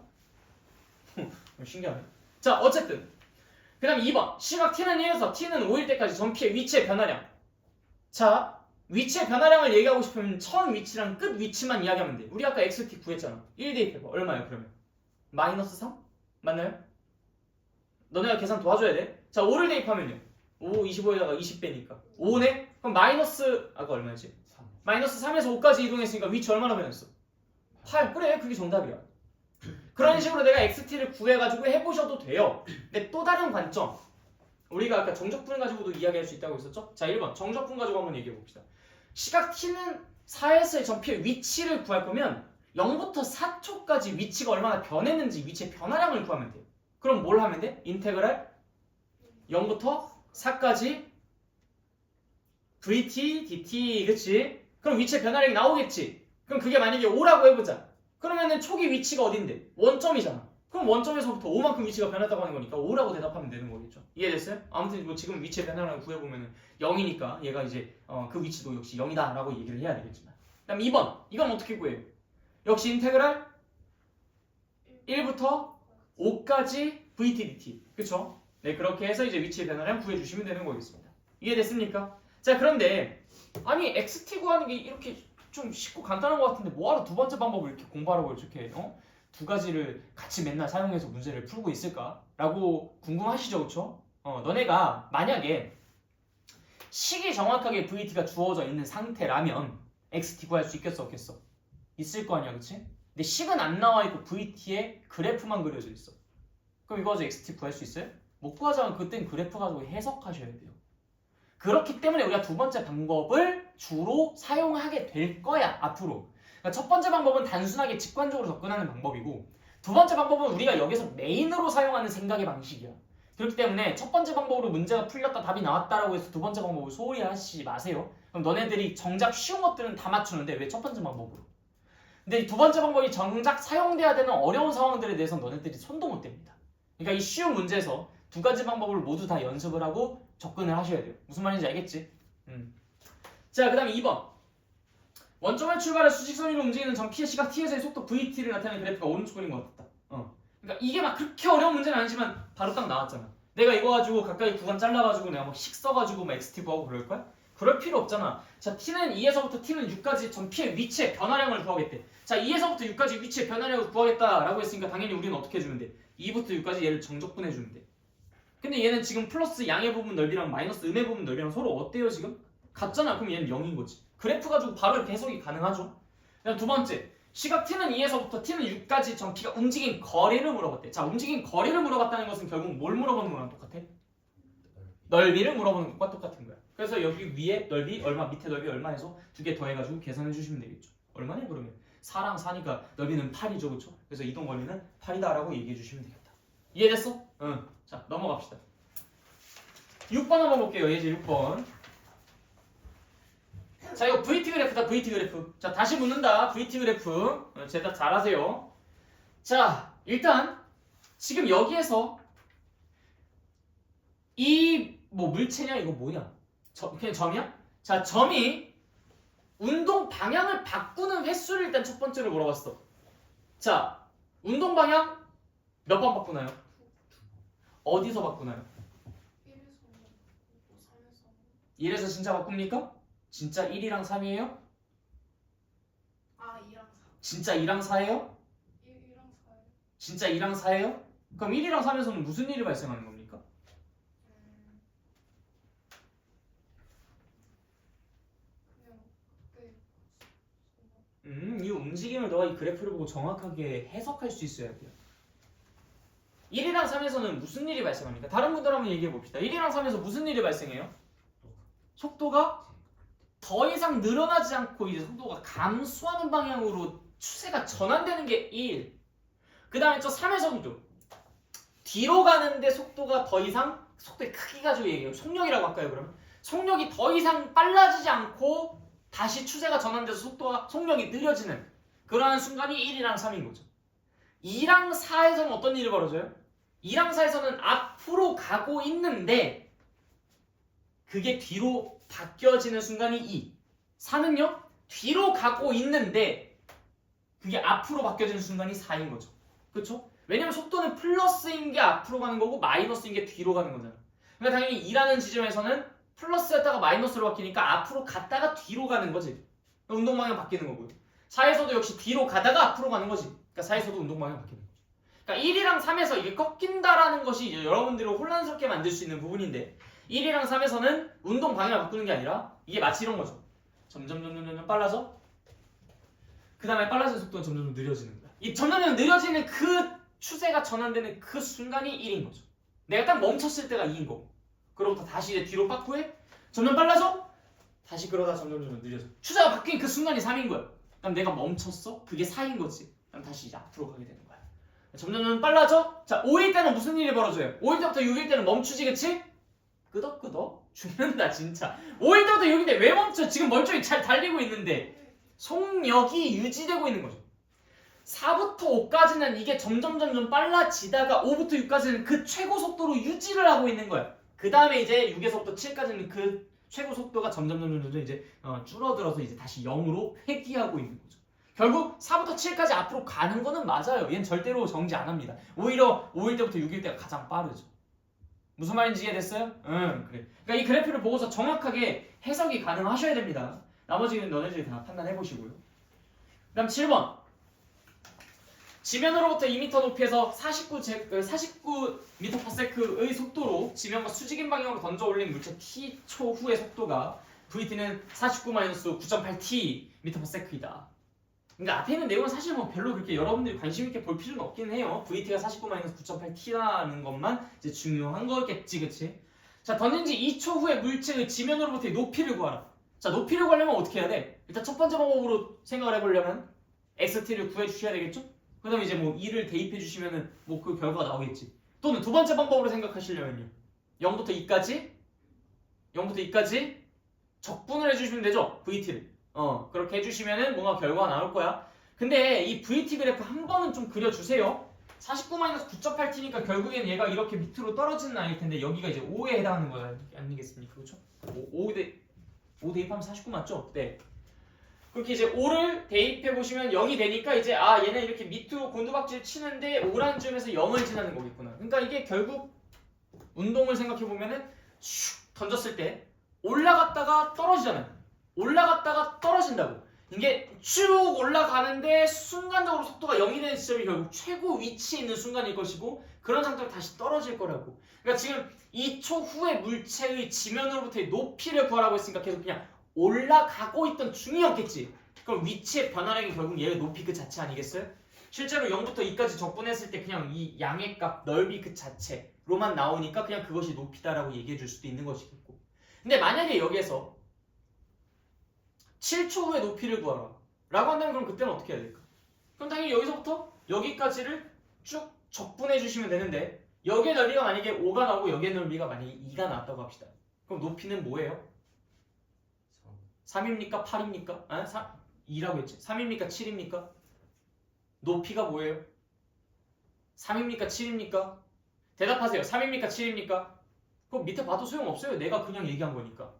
신기하네. 자 어쨌든 그 다음 2번 시각 t는 1에서 t는 5일 때까지 전피의 위치의 변화량. 자 위치의 변화량을 얘기하고 싶으면 처음 위치랑 끝 위치만 이야기하면 돼. 우리 아까 xt 구했잖아. 1 대입해봐. 얼마예요 그러면? 마이너스 3? 맞나요? 너네가 계산 도와줘야 돼. 자 5를 대입하면요 5, 25에다가 20배니까 5네? 그럼 마이너스 아까 얼마였지? 3. 마이너스 3에서 5까지 이동했으니까 위치 얼마나 변했어? 8. 그래 그게 정답이야. 그런 식으로 내가 xt를 구해가지고 해보셔도 돼요. 근데 또 다른 관점, 우리가 아까 정적분 가지고도 이야기할 수 있다고 했었죠? 자 1번 정적분 가지고 한번 얘기해봅시다. 시각 t는 4에서의 전피의 위치를 구할 거면 0부터 4초까지 위치가 얼마나 변했는지 위치의 변화량을 구하면 돼요. 그럼 뭘 하면 돼? 인테그랄 0부터 4까지 vt dt 그치? 그럼 위치의 변화량이 나오겠지? 그럼 그게 만약에 5라고 해보자. 그러면은 초기 위치가 어딘데? 원점이잖아. 그럼 원점에서부터 5만큼 위치가 변했다고 하는 거니까 5라고 대답하면 되는 거겠죠. 이해됐어요? 아무튼 뭐 지금 위치의 변화량을 구해보면은 0이니까 얘가 이제 그 위치도 역시 0이다 라고 얘기를 해야 되겠지만. 그 다음 2번 이건 어떻게 구해요? 역시 인테그랄 1부터 5까지 vtdt 그쵸? 네 그렇게 해서 이제 위치의 변화량 구해주시면 되는 거겠습니다. 이해됐습니까? 자 그런데 아니 xt 구하는 게 이렇게 좀 쉽고 간단한 것 같은데 뭐하러 두 번째 방법을 이렇게 공부하라고 이렇게 두 가지를 같이 맨날 사용해서 문제를 풀고 있을까? 라고 궁금하시죠 그쵸? 너네가 만약에 식이 정확하게 vt가 주어져 있는 상태라면 xt 구할 수 있겠어 없겠어? 있을 거 아니야 그치? 근데 식은 안 나와 있고 vt에 그래프만 그려져 있어. 그럼 이거 가지고 xt 구할 수 있어요? 못 구하자면 그땐 그래프 가지고 해석하셔야 돼요. 그렇기 때문에 우리가 두 번째 방법을 주로 사용하게 될 거야 앞으로. 그러니까 첫 번째 방법은 단순하게 직관적으로 접근하는 방법이고 두 번째 방법은 우리가 여기서 메인으로 사용하는 생각의 방식이야. 그렇기 때문에 첫 번째 방법으로 문제가 풀렸다 답이 나왔다라고 해서 두 번째 방법을 소홀히 하시지 마세요. 그럼 너네들이 정작 쉬운 것들은 다 맞추는데 왜 첫 번째 방법으로? 근데 두 번째 방법이 정작 사용돼야 되는 어려운 상황들에 대해서 너네들이 손도 못 댑니다. 그러니까 이 쉬운 문제에서 두 가지 방법을 모두 다 연습을 하고 접근을 하셔야 돼요. 무슨 말인지 알겠지? 자, 그 다음에 2번. 원점을 출발해 수직선 위로 움직이는 점 P의 시각 T에서의 속도 VT를 나타내는 그래프가 오른쪽 그린 것 같다. 그러니까 이게 막 그렇게 어려운 문제는 아니지만 바로 딱 나왔잖아. 내가 이거 가지고 가까이 구간 잘라가지고 내가 막 식 써가지고 막 XT 구하고 그럴 거야? 그럴 필요 없잖아. 자, T는 2에서부터 T는 6까지 점 P의 위치의 변화량을 구하겠대. 자, 2에서부터 6까지 위치의 변화량을 구하겠다라고 했으니까 당연히 우리는 어떻게 해주면 돼? 2부터 6까지 얘를 정적분해주면 돼. 근데 얘는 지금 플러스 양의 부분 넓이랑 마이너스 음의 부분 넓이랑 서로 어때요 지금? 같잖아. 그럼 얘는 0인 거지. 그래프 가지고 바로 이렇게 해석이 가능하죠. 그다음 두 번째, 시각 T는 2에서부터 T는 6까지 점 P가 움직인 거리를 물어봤대. 자, 움직인 거리를 물어봤다는 것은 결국 뭘 물어보는 거랑 똑같아? 넓이를 물어보는 것과 똑같은 거야. 그래서 여기 위에 넓이 얼마, 밑에 넓이 얼마 해서 두 개 더해가지고 계산해 주시면 되겠죠. 얼마냐 그러면? 4랑 4니까 넓이는 8이죠, 그렇죠? 그래서 이동 거리는 8이다라고 얘기해 주시면 되겠다. 이해됐어? 응. 자, 넘어갑시다. 6번 한번 볼게요. 예제 6번. 자, 이거 VT 그래프다. VT 그래프. 자, 다시 묻는다. VT 그래프. 대답 잘하세요. 자, 일단 지금 여기에서 이 뭐 물체냐 이거 뭐냐? 그냥 점이야? 자, 점이 운동 방향을 바꾸는 횟수를 일단 첫 번째로 물어봤어. 자, 운동 방향 몇 번 바꾸나요? 어디서 바꾸나요? 1에서 1에서 진짜 바꿉니까? 진짜 1이랑 3이에요? 아 2랑 4 진짜 2랑 4예요? 1이랑 4에 진짜 2랑 4예요? 그럼 1이랑 3에서는 무슨 일이 발생하는 겁니까? 그냥 그때 이 움직임을 너가 이 그래프를 보고 정확하게 해석할 수 있어야 돼요. 1이랑 3에서는 무슨 일이 발생합니까? 다른 분들 한번 얘기해 봅시다. 1이랑 3에서 무슨 일이 발생해요? 속도가 더 이상 늘어나지 않고 이제 속도가 감소하는 방향으로 추세가 전환되는 게 1. 그 다음에 저 3에서도 뒤로 가는데 속도가 더 이상 속도의 크기 가지고 얘기해요. 속력이라고 할까요 그러면? 속력이 더 이상 빨라지지 않고 다시 추세가 전환돼서 속력이 느려지는 그러한 순간이 1이랑 3인 거죠. 2랑 4에서는 어떤 일이 벌어져요? 2랑 4에서는 앞으로 가고 있는데 그게 뒤로 바뀌어지는 순간이 2. 4는요? 뒤로 가고 있는데 그게 앞으로 바뀌어지는 순간이 4인 거죠. 그렇죠? 왜냐면 속도는 플러스인 게 앞으로 가는 거고 마이너스인 게 뒤로 가는 거잖아. 그러니까 당연히 2라는 지점에서는 플러스였다가 마이너스로 바뀌니까 앞으로 갔다가 뒤로 가는 거지. 운동 방향 바뀌는 거고요. 4에서도 역시 뒤로 가다가 앞으로 가는 거지. 그러니까 4에서도 운동 방향 바뀌는 거죠. 그러니까 1이랑 3에서 이게 꺾인다라는 것이 이제 여러분들을 혼란스럽게 만들 수 있는 부분인데 1이랑 3에서는 운동 방향을 바꾸는 게 아니라 이게 마치 이런 거죠. 점점 빨라져. 그 다음에 빨라지는 속도가 점점 느려지는 거야. 이 점점 느려지는 그 추세가 전환되는 그 순간이 1인 거죠. 내가 딱 멈췄을 때가 2인 거고. 그로부터 다시 이제 뒤로 빠꾸해. 점점 빨라져. 다시 그러다 점점 느려져. 추세가 바뀐 그 순간이 3인 거야. 그럼 내가 멈췄어. 그게 4인 거지. 그럼 다시 이제 앞으로 가게 되는 거야. 점점 빨라져. 자, 5일 때는 무슨 일이 벌어져요? 5일 때부터 6일 때는 멈추지, 그치? 끄덕끄덕 죽는다 진짜. 5일 때부터 6일 때 왜 멈춰? 지금 멀쩡히 잘 달리고 있는데 속력이 유지되고 있는 거죠. 4부터 5까지는 이게 점점 빨라지다가 5부터 6까지는 그 최고 속도로 유지를 하고 있는 거야. 그 다음에 이제 6에서부터 7까지는 그 최고 속도가 점점 이제 줄어들어서 이제 다시 0으로 회귀하고 있는 거죠. 결국 4부터 7까지 앞으로 가는 거는 맞아요. 얘는 절대로 정지 안 합니다. 오히려 5일 때부터 6일 때가 가장 빠르죠. 무슨 말인지 이해됐어요? 응, 그래. 그러니까 이 그래프를 보고서 정확하게 해석이 가능하셔야 됩니다. 나머지는 너네들이 다 판단해 보시고요. 그 다음 7번. 지면으로부터 2m 높이에서 49m/s의 속도로 지면과 수직인 방향으로 던져 올린 물체 t초 후의 속도가 vt는 49-9.8t/s이다. 그러니까 앞에 있는 내용은 사실 뭐 별로 그렇게 여러분들이 관심 있게 볼 필요는 없긴 해요. vt가 49-9.8t라는 것만 이제 중요한 거겠지, 그치? 자, 던진 지 2초 후에 물체의 지면으로부터의 높이를 구하라. 자, 높이를 구하려면 어떻게 해야 돼? 일단 첫 번째 방법으로 생각을 해보려면 xt를 구해 주셔야 되겠죠? 그 다음에 이제 뭐 2를 대입해 주시면은 뭐 그 결과가 나오겠지. 또는 두 번째 방법으로 생각하시려면요. 0부터 2까지 적분을 해주시면 되죠. vt를. 그렇게 해주시면은 뭔가 결과가 나올 거야. 근데 이 vt 그래프 한 번은 좀 그려주세요. 49-9.8t니까 결국엔 얘가 이렇게 밑으로 떨어지는 아닐 텐데 여기가 이제 5에 해당하는 거 아니겠습니까? 그렇죠? 5 대입하면 49 맞죠? 네. 그렇게 이제 5를 대입해 보시면 0이 되니까 이제 얘는 이렇게 밑으로 곤두박질 치는데 5라는 점에서 0을 지나는 거겠구나. 그러니까 이게 결국 운동을 생각해 보면은 슉 던졌을 때 올라갔다가 떨어지잖아요. 올라갔다가 떨어진다고. 이게 쭉 올라가는데 순간적으로 속도가 0이 되는 지점이 결국 최고 위치에 있는 순간일 것이고 그런 상태로 다시 떨어질 거라고. 그러니까 지금 2초 후에 물체의 지면으로부터의 높이를 구하라고 했으니까 계속 그냥 올라가고 있던 중이었겠지. 그럼 위치의 변화량이 결국 얘의 높이 그 자체 아니겠어요? 실제로 0부터 2까지 적분했을 때 그냥 이 양의 값, 넓이 그 자체로만 나오니까 그냥 그것이 높이다라고 얘기해 줄 수도 있는 것이겠고. 근데 만약에 여기에서 7초 후에 높이를 구하라 라고 한다면 그럼 그때는 어떻게 해야 될까? 그럼 당연히 여기서부터 여기까지를 쭉 적분해 주시면 되는데 여기의 넓이가 만약에 5가 나오고 여기의 넓이가 만약에 2가 나왔다고 합시다. 그럼 높이는 뭐예요? 3입니까? 8입니까? 2라고 했지. 3입니까? 7입니까? 높이가 뭐예요? 3입니까? 7입니까? 대답하세요. 3입니까? 7입니까? 그럼 밑에 봐도 소용없어요. 내가 그냥 얘기한 거니까.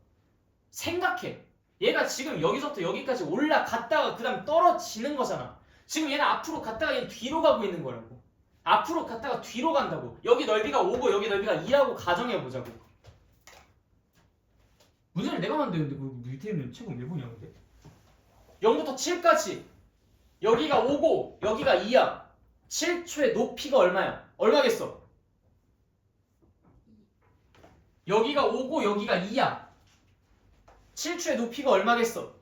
생각해. 얘가 지금 여기서부터 여기까지 올라갔다가 그 다음 떨어지는 거잖아. 지금 얘는 앞으로 갔다가 얘는 뒤로 가고 있는 거라고. 앞으로 갔다가 뒤로 간다고. 여기 넓이가 5고 여기 넓이가 2라고 가정해보자고. 문제를 내가 만드는데 그 밑에 있는 책은 왜 보냐 근데? 0부터 7까지 여기가 5고 여기가 2야. 7초의 높이가 얼마야? 얼마겠어? 여기가 5고 여기가 2야. 7초의 높이가 얼마겠어?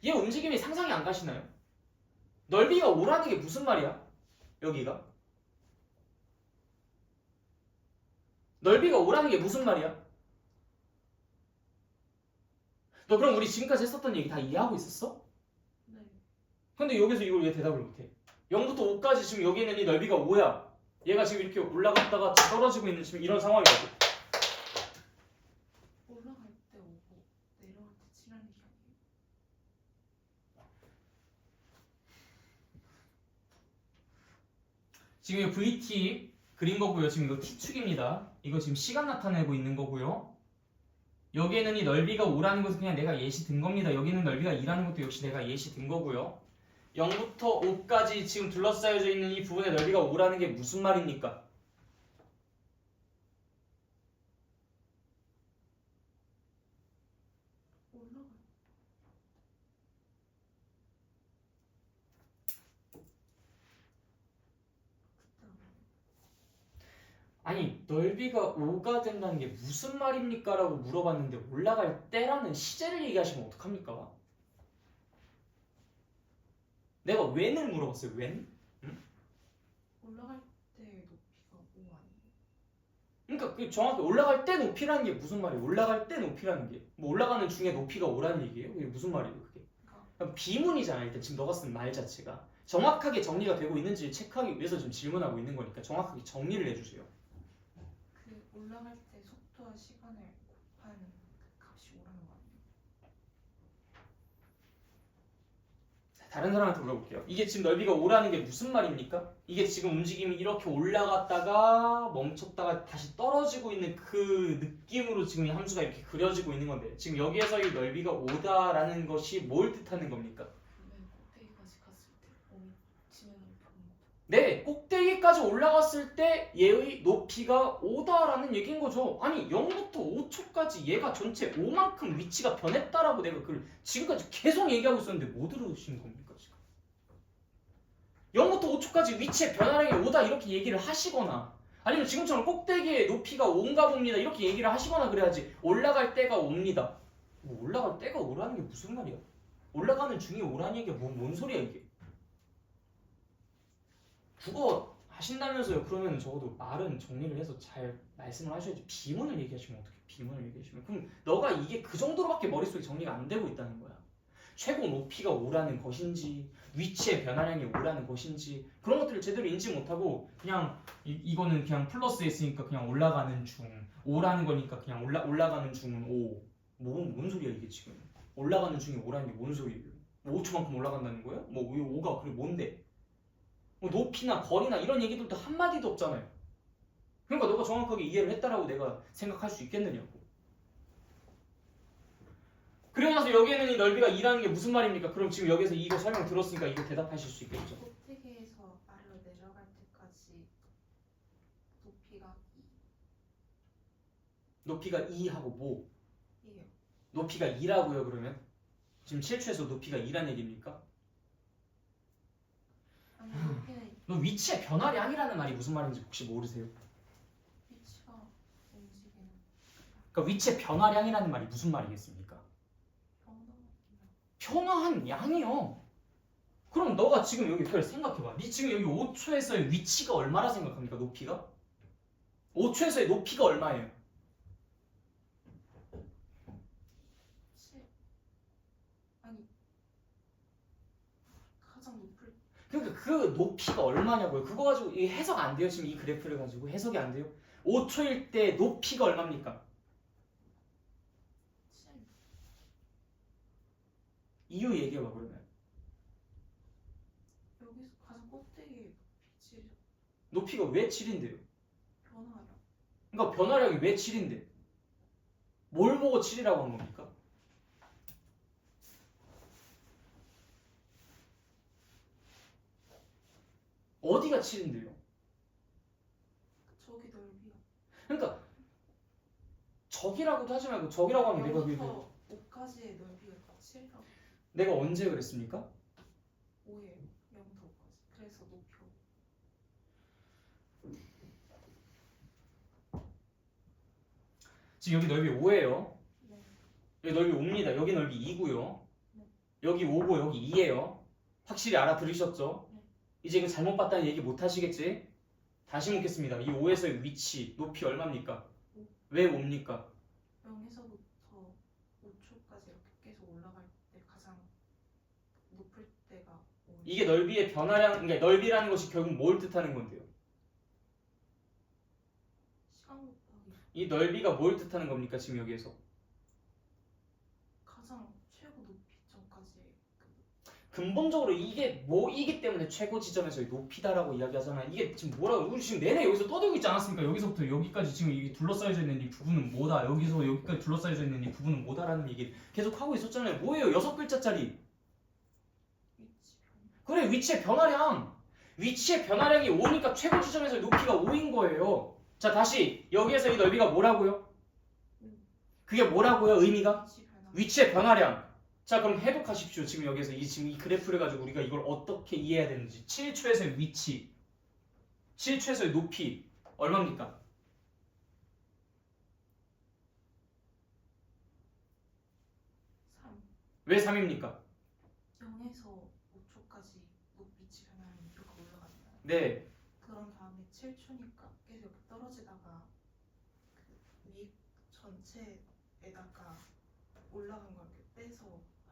얘 움직임이 상상이 안 가시나요? 넓이가 5라는 게 무슨 말이야? 여기가? 넓이가 5라는 게 무슨 말이야? 너 그럼 우리 지금까지 했었던 얘기 다 이해하고 있었어? 네. 근데 여기서 이걸 왜 대답을 못해? 0부터 5까지 지금 여기 있는 이 넓이가 5야. 얘가 지금 이렇게 올라갔다가 떨어지고 있는 지금 이런 상황이라고. 올라갈 때 5고 내려갈 때 7하는 게 아니에요. 지금 이 VT 그린 거고요. 지금 이거 t축입니다. 이거 지금 시간 나타내고 있는 거고요. 여기에는 이 넓이가 5라는 것은 그냥 내가 예시 든 겁니다. 여기는 넓이가 2라는 것도 역시 내가 예시 든 거고요. 0부터 5까지 지금 둘러싸여져 있는 이 부분의 넓이가 5라는 게 무슨 말입니까? 올라가. 아니 넓이가 5가 된다는 게 무슨 말입니까? 라고 물어봤는데 올라갈 때라는 시제를 얘기하시면 어떡합니까? 내가 when을 물어봤어요. when? 올라갈 때 높이가 5 아니에요? 그러니까 그 정확히 올라갈 때 높이라는 게 무슨 말이에요? 올라갈 때 높이라는 게 뭐 올라가는 중에 높이가 5라는 얘기예요? 그게 무슨 말이에요? 그게 그럼 비문이잖아. 일단 지금 너가 쓴 말 자체가 정확하게 정리가 되고 있는지 체크하기 위해서 지금 질문하고 있는 거니까 정확하게 정리를 해주세요. 그 올라갈 때 속도와 시간을 곱하는 그 값이 5라는 거 아니에요? 다른 사람한테 물어볼게요. 이게 지금 넓이가 5라는 게 무슨 말입니까? 이게 지금 움직임이 이렇게 올라갔다가 멈췄다가 다시 떨어지고 있는 그 느낌으로 지금 이 함수가 이렇게 그려지고 있는 건데 지금 여기에서 이 넓이가 5다라는 것이 뭘 뜻하는 겁니까? 맨 꼭대기까지 갔을 때 지면 높은 거. 네, 꼭대기까지 올라갔을 때 얘의 높이가 5다라는 얘기인 거죠. 아니 0부터 5초까지 얘가 전체 5만큼 위치가 변했다라고 내가 그걸 지금까지 계속 얘기하고 있었는데 못 들으신 겁니까 지금? 0부터 5초까지 위치의 변화량이 5다 이렇게 얘기를 하시거나 아니면 지금처럼 꼭대기의 높이가 5인가 봅니다 이렇게 얘기를 하시거나 그래야지 올라갈 때가 5입니다. 뭐 올라갈 때가 5라는 게 무슨 말이야? 올라가는 중이 5라는 얘기가 뭔 소리야 이게? 국어 하신다면서요. 그러면 적어도 말은 정리를 해서 잘 말씀을 하셔야지. 비문을 얘기하시면 어떻게 비문을 얘기하시면 그럼 너가 이게 그 정도로밖에 머릿속에 정리가 안 되고 있다는 거야. 최고 높이가 5라는 것인지 위치의 변화량이 5라는 것인지 그런 것들을 제대로 인지 못하고 그냥 이거는 그냥 플러스 했으니까 그냥 올라가는 중 5라는 거니까 그냥 올라가는 중은 5 뭔 소리야 이게 지금. 올라가는 중이 5라는 게 뭔 소리예요. 5초만큼 올라간다는 거예요? 뭐 5가 그게 뭔데? 뭐 높이나 거리나 이런 얘기들도 한마디도 없잖아요. 그러니까 너가 정확하게 이해를 했다라고 내가 생각할 수 있겠느냐고. 그리고 나서 여기에는 이 넓이가 2라는 게 무슨 말입니까? 그럼 지금 여기서 이거 설명 들었으니까 이거 대답하실 수 있겠죠. 꼭대기에서 아래로 내려갈 때까지 높이가 2예요. 높이가 2하고 뭐? 높이가 2라고요 그러면? 지금 7초에서 높이가 2란 얘기입니까? 아니 높이는 너 위치의 변화량이라는 말이 무슨 말인지 혹시 모르세요? 위치가 움직이는 그러니까 위치의 변화량이라는 말이 무슨 말이겠습니까? 변화한 양이요. 그럼 너가 지금 여기 그걸 생각해봐. 네 지금 여기 5초에서의 위치가 얼마라 생각합니까? 높이가? 5초에서의 높이가 얼마예요? 7 아니 가장 높을 그러니까 그 높이가 얼마냐고요. 그거 가지고 이 해석 안 돼요. 지금 이 그래프를 가지고 해석이 안 돼요. 5초일 때 높이가 얼마입니까? 7 이유 얘기해봐 그러면. 여기서 가장 꼭대기에 높이 7 높이가 왜 7인데요? 변화요. 그러니까 변화량이 왜 7인데? 뭘 보고 7이라고 한 겁니까? 어디가 7인데요? 저기 넓이요. 그러니까 적이라고도 하지 말고 적이라고 하면 내가 왜 0부터 5까지의 넓이가 7이라고. 내가 언제 그랬습니까? 5예요. 0부터 5까지. 그래서 높이가 5. 지금 여기 넓이 5예요. 네. 여기 넓이 5입니다. 여기 넓이 2고요. 네. 여기 5고 여기 2예요. 확실히 알아들으셨죠? 네. 이제 이거 잘못 봤다는 얘기 못 하시겠지? 다시 묻겠습니다. 이 5에서의 위치, 높이 얼마입니까? 오. 왜 5입니까? 0에서부터 5초까지 이렇게 계속 올라갈 때 가장 높을 때가 5. 이게 넓이의 변화량, 그러니까 넓이라는 것이 결국 뭘 뜻하는 건데요? 시간 곱하기 이 넓이가 뭘 뜻하는 겁니까? 지금 여기에서. 가장 최고 높이 점까지 근본적으로 이게 뭐이기 때문에 최고 지점에서의 높이다라고 이야기하잖아. 이게 지금 뭐라고 우리 지금 내내 여기서 떠들고 있지 않았습니까? 여기서부터 여기까지 지금 이게 둘러싸여져 있는 이 부분은 뭐다. 여기서 여기까지 둘러싸여져 있는 이 부분은 뭐다라는 얘기 계속 하고 있었잖아요. 뭐예요? 6글자짜리. 위치 변화. 그래 위치의 변화량. 위치의 변화량이 5니까 최고 지점에서의 높이가 5인 거예요. 자 다시 여기에서 이 넓이가 뭐라고요? 그게 뭐라고요? 의미가? 위치 변화. 위치의 변화량. 자 그럼 해독하십시오. 지금 여기서 지금 이 그래프를 가지고 우리가 이걸 어떻게 이해해야 되는지. 7초에서의 위치, 7초에서의 높이 얼마입니까? 3. 왜 3입니까? 0에서 5초까지 위치 변화량이 이렇게 올라가잖아요. 네, 그런 다음에 7초니까 계속 이렇게 떨어지다가 그 위 전체에다가 올라간 걸 이렇게 빼서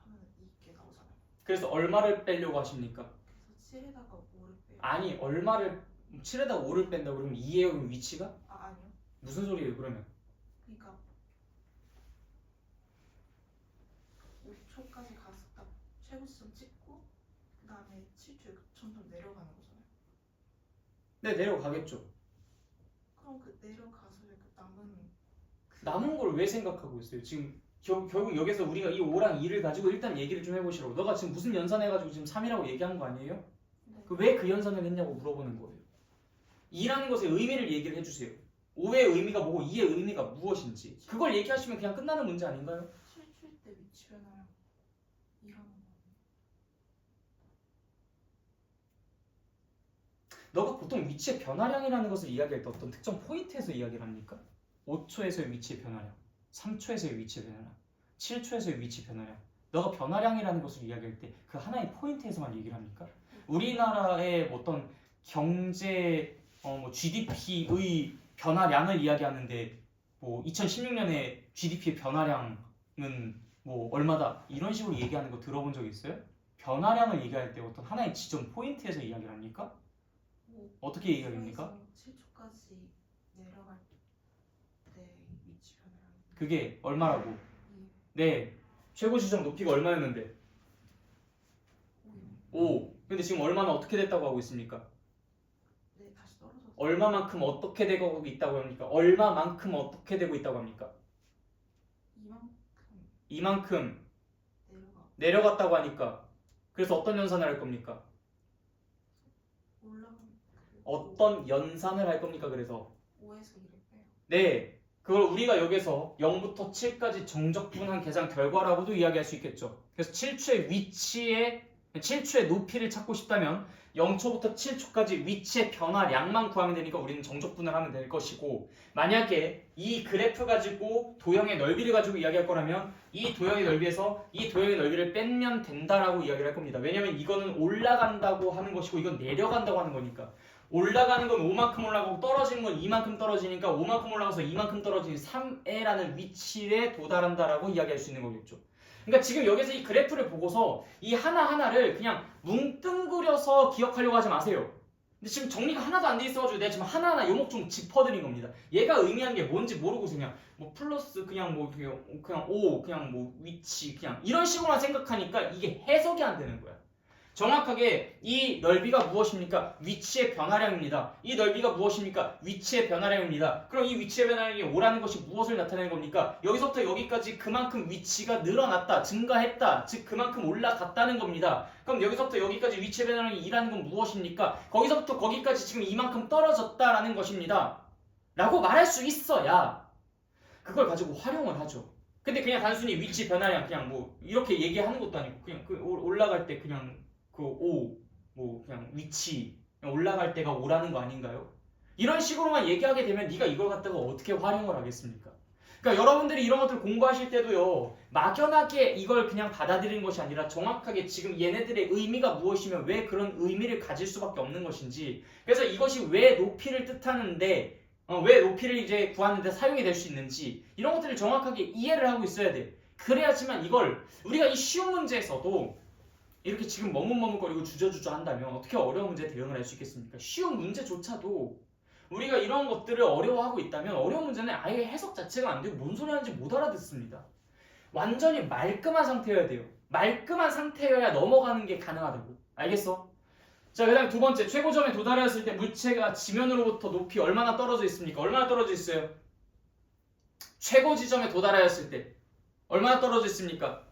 하면 이게 나오잖아요. 그래서 얼마를 빼려고 하십니까? 그래서 7에다가 5를 빼요. 아니 얼마를 7에다 5를 뺀다고 그러면 2의 위치가? 아니요. 무슨 소리예요 그러면? 그러니까 5초까지 갔었다 최고 지점 찍고 그 다음에 7초에 점점 내려가는 거잖아요. 네 내려가겠죠. 그럼 그 내려가서 이렇게 남은 걸 왜 생각하고 있어요? 지금 결국 여기서 우리가 이 5랑 2를 가지고 일단 얘기를 좀 해보시라고. 너가 지금 무슨 연산해가지고 지금 3이라고 얘기한 거 아니에요? 네. 왜 그 연산을 했냐고 물어보는 거예요. 2라는 것의 의미를 얘기를 해주세요. 5의 의미가 뭐고 2의 의미가 무엇인지 그걸 얘기하시면 그냥 끝나는 문제 아닌가요? 7초일 때 위치 변화량 이라는 거. 너가 보통 위치의 변화량이라는 것을 이야기할 때 어떤 특정 포인트에서 이야기를 합니까? 5초에서의 위치의 변화량, 3초에서의 위치의 변화량, 7초에서의 위치 변화량. 너가 변화량이라는 것을 이야기할 때 그 하나의 포인트에서만 얘기를 합니까? 우리나라의 어떤 경제 GDP의 변화량을 이야기하는데 뭐 2016년에 GDP의 변화량은 뭐 얼마다 이런 식으로 얘기하는 거 들어본 적 있어요? 변화량을 얘기할 때 어떤 하나의 지점 포인트에서 이야기를 합니까? 어떻게 얘기합니까? 7초까지 내려갈 때 위치 변화량. 그게 얼마라고? 2. 네, 최고 지점 높이가 얼마였는데? 5. 근데 지금 얼마나 어떻게 됐다고 하고 있습니까? 네, 다시 떨어져서. 얼마만큼 어떻게 되고 있다고 합니까? 얼마만큼 어떻게 되고 있다고 합니까? 이만큼 이만큼 내려가. 내려갔다고 하니까 그래서 어떤 연산을 할 겁니까? 올라간 어떤 연산을 할 겁니까? 그래서 5에서 2를 빼요. 네, 그걸 우리가 여기서 0부터 7까지 정적분한 계산 결과라고도 이야기할 수 있겠죠. 그래서 7초의 높이를 찾고 싶다면 0초부터 7초까지 위치의 변화량만 구하면 되니까 우리는 정적분을 하면 될 것이고, 만약에 이 그래프 가지고 도형의 넓이를 가지고 이야기할 거라면 이 도형의 넓이에서 이 도형의 넓이를 빼면 된다라고 이야기를 할 겁니다. 왜냐면 이거는 올라간다고 하는 것이고 이건 내려간다고 하는 거니까. 올라가는 건 5만큼 올라가고 떨어지는 건 2만큼 떨어지니까 5만큼 올라가서 2만큼 떨어지는 3에라는 위치에 도달한다라고 이야기할 수 있는 거겠죠. 그러니까 지금 여기서 이 그래프를 보고서 이 하나하나를 그냥 뭉뚱그려서 기억하려고 하지 마세요. 근데 지금 정리가 하나도 안 돼 있어가지고 내가 지금 하나하나 요목 좀 짚어드린 겁니다. 얘가 의미하는 게 뭔지 모르고 그냥 뭐 플러스 그냥 뭐 그냥 O 그냥 뭐 위치 그냥 이런 식으로만 생각하니까 이게 해석이 안 되는 거야. 정확하게 이 넓이가 무엇입니까? 위치의 변화량입니다. 이 넓이가 무엇입니까? 위치의 변화량입니다. 그럼 이 위치의 변화량이 5라는 것이 무엇을 나타내는 겁니까? 여기서부터 여기까지 그만큼 위치가 늘어났다, 증가했다, 즉 그만큼 올라갔다는 겁니다. 그럼 여기서부터 여기까지 위치의 변화량이 2라는 건 무엇입니까? 거기서부터 거기까지 지금 이만큼 떨어졌다라는 것입니다. 라고 말할 수 있어야 그걸 가지고 활용을 하죠. 근데 그냥 단순히 위치 변화량 그냥 뭐 이렇게 얘기하는 것도 아니고 그냥 그 올라갈 때 그냥 그 5, 뭐 그냥 위치 그냥 올라갈 때가 5라는 거 아닌가요? 이런 식으로만 얘기하게 되면 네가 이걸 갖다가 어떻게 활용을 하겠습니까? 그러니까 여러분들이 이런 것들 공부하실 때도요, 막연하게 이걸 그냥 받아들이는 것이 아니라 정확하게 지금 얘네들의 의미가 무엇이며 왜 그런 의미를 가질 수밖에 없는 것인지, 그래서 이것이 왜 높이를 뜻하는데 왜 높이를 이제 구하는데 사용이 될 수 있는지 이런 것들을 정확하게 이해를 하고 있어야 돼. 그래야지만 이걸 우리가 이 쉬운 문제에서도 이렇게 지금 머뭇머뭇거리고 주저주저 한다면 어떻게 어려운 문제에 대응을 할 수 있겠습니까? 쉬운 문제조차도 우리가 이런 것들을 어려워하고 있다면 어려운 문제는 아예 해석 자체가 안 되고 뭔 소리 하는지 못 알아듣습니다. 완전히 말끔한 상태여야 돼요. 말끔한 상태여야 넘어가는 게 가능하다고. 알겠어? 자, 그 다음 두 번째, 최고점에 도달했을 때 물체가 지면으로부터 높이 얼마나 떨어져 있습니까? 얼마나 떨어져 있어요? 최고 지점에 도달하였을 때 얼마나 떨어져 있습니까?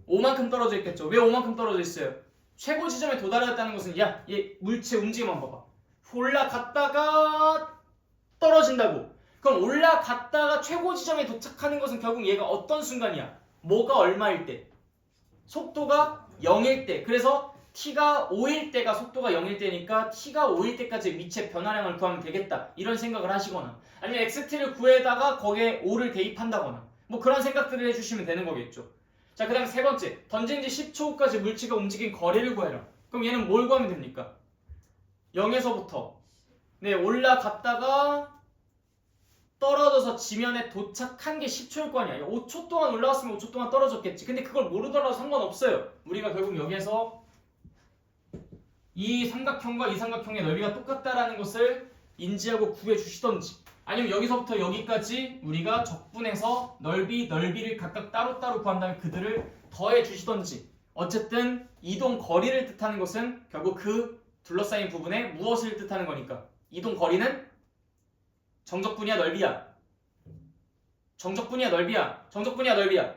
5만큼 떨어져 있겠죠. 왜 5만큼 떨어져 있어요? 최고 지점에 도달했다는 것은 야, 얘 물체 움직임만 봐봐. 올라갔다가 떨어진다고. 그럼 올라갔다가 최고 지점에 도착하는 것은 결국 얘가 어떤 순간이야? 뭐가 얼마일 때? 속도가 0일 때. 그래서 t가 5일 때가 속도가 0일 때니까 t가 5일 때까지 위치의 변화량을 구하면 되겠다. 이런 생각을 하시거나 아니면 xt를 구해다가 거기에 5를 대입한다거나 뭐 그런 생각들을 해주시면 되는 거겠죠. 자, 그 다음에 세 번째, 던진 지 10초 후까지 물체가 움직인 거리를 구해라. 그럼 얘는 뭘 구하면 됩니까? 0에서부터 올라갔다가 떨어져서 지면에 도착한 게 10초일 거 아니야. 5초 동안 올라갔으면 5초 동안 떨어졌겠지. 근데 그걸 모르더라도 상관없어요. 우리가 결국 여기에서 이 삼각형과 이 삼각형의 넓이가 똑같다라는 것을 인지하고 구해주시던지 아니면 여기서부터 여기까지 우리가 적분해서 넓이를 각각 따로따로 구한 다음에 그들을 더해주시던지 어쨌든 이동 거리를 뜻하는 것은 결국 그 둘러싸인 부분에 무엇을 뜻하는 거니까 이동 거리는 정적분이야 넓이야? 정적분이야 넓이야? 정적분이야 넓이야?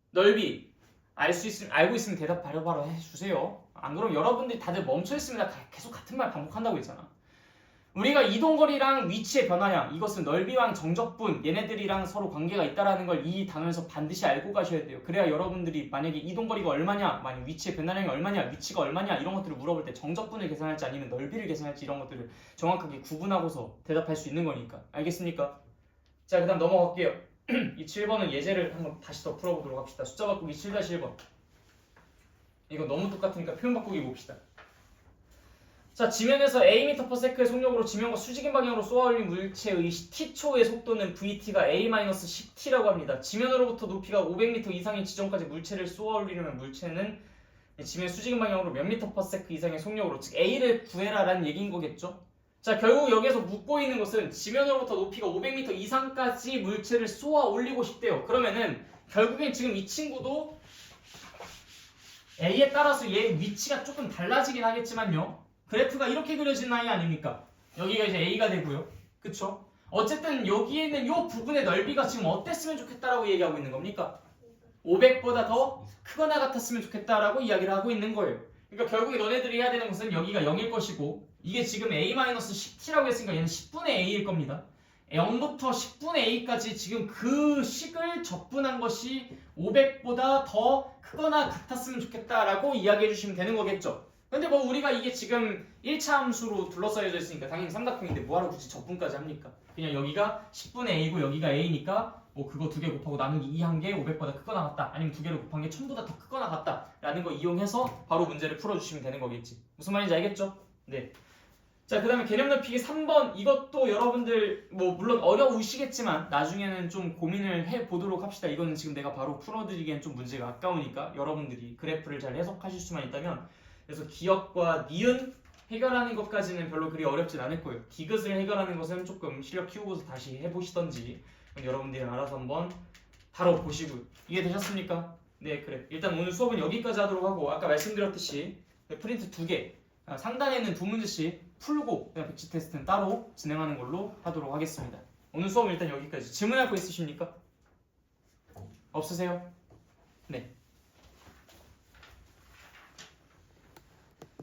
넓이 알고 있으면 대답 바로바로 해주세요. 안 그러면 여러분들이 다들 멈춰있으면 계속 같은 말 반복한다고 했잖아. 우리가 이동거리랑 위치의 변화량 이것은 넓이랑 정적분 얘네들이랑 서로 관계가 있다는 걸 이 단원에서 반드시 알고 가셔야 돼요. 그래야 여러분들이 만약에 이동거리가 얼마냐 만약 위치의 변화량이 얼마냐 위치가 얼마냐 이런 것들을 물어볼 때 정적분을 계산할지 아니면 넓이를 계산할지 이런 것들을 정확하게 구분하고서 대답할 수 있는 거니까. 알겠습니까? 자, 그 다음 넘어갈게요. 이 7번은 예제를 한번 다시 더 풀어보도록 합시다. 숫자 바꾸기 7-1번. 이거 너무 똑같으니까 표현 바꾸기 봅시다. 자, 지면에서 a m/s의 속력으로 지면과 수직인 방향으로 쏘아올린 물체의 t초의 속도는 vt가 a-10t라고 합니다. 지면으로부터 높이가 500m 이상인 지점까지 물체를 쏘아올리려면 물체는 지면 수직인 방향으로 몇 m/s 이상의 속력으로 즉 a를 구해라라는 얘기인 거겠죠. 자, 결국 여기에서 묻고 있는 것은 지면으로부터 높이가 500m 이상까지 물체를 쏘아올리고 싶대요. 그러면은 결국엔 지금 이 친구도 a에 따라서 얘의 위치가 조금 달라지긴 하겠지만요. 그래프가 이렇게 그려진 라인 아닙니까? 여기가 이제 A가 되고요. 그쵸? 어쨌든 여기에는 이 부분의 넓이가 지금 어땠으면 좋겠다라고 얘기하고 있는 겁니까? 500보다 더 크거나 같았으면 좋겠다라고 이야기를 하고 있는 거예요. 그러니까 결국에 너네들이 해야 되는 것은 여기가 0일 것이고 이게 지금 A-10t라고 했으니까 얘는 10분의 A일 겁니다. 0부터 10분의 A까지 지금 그 식을 적분한 것이 500보다 더 크거나 같았으면 좋겠다라고 이야기해 주시면 되는 거겠죠. 근데 뭐 우리가 이게 지금 1차 함수로 둘러싸여져 있으니까 당연히 삼각형인데 뭐하러 굳이 적분까지 합니까? 그냥 여기가 10분의 A고 여기가 A니까 뭐 그거 2개 곱하고 나누기 2한 게 500보다 크거나 같다 아니면 2개를 곱한 게 1000보다 더 크거나 같다 라는 거 이용해서 바로 문제를 풀어주시면 되는 거겠지. 무슨 말인지 알겠죠? 네. 자, 그 다음에 개념 넓히기 3번 이것도 여러분들 뭐 물론 어려우시겠지만 나중에는 좀 고민을 해보도록 합시다. 이거는 지금 내가 바로 풀어드리기엔 좀 문제가 아까우니까 여러분들이 그래프를 잘 해석하실 수만 있다면 그래서 기억과 니은 해결하는 것까지는 별로 그리 어렵진 않을 거예요. 디귿을 해결하는 것은 조금 실력 키우고서 다시 해보시던지 여러분들이 알아서 한번 다뤄보시고요. 이해되셨습니까? 네, 그래. 일단 오늘 수업은 여기까지 하도록 하고 아까 말씀드렸듯이 프린트 2개 상단에는 2문제씩 풀고 그냥 백지 테스트는 따로 진행하는 걸로 하도록 하겠습니다. 오늘 수업은 일단 여기까지. 질문할 거 있으십니까? 없으세요? 네.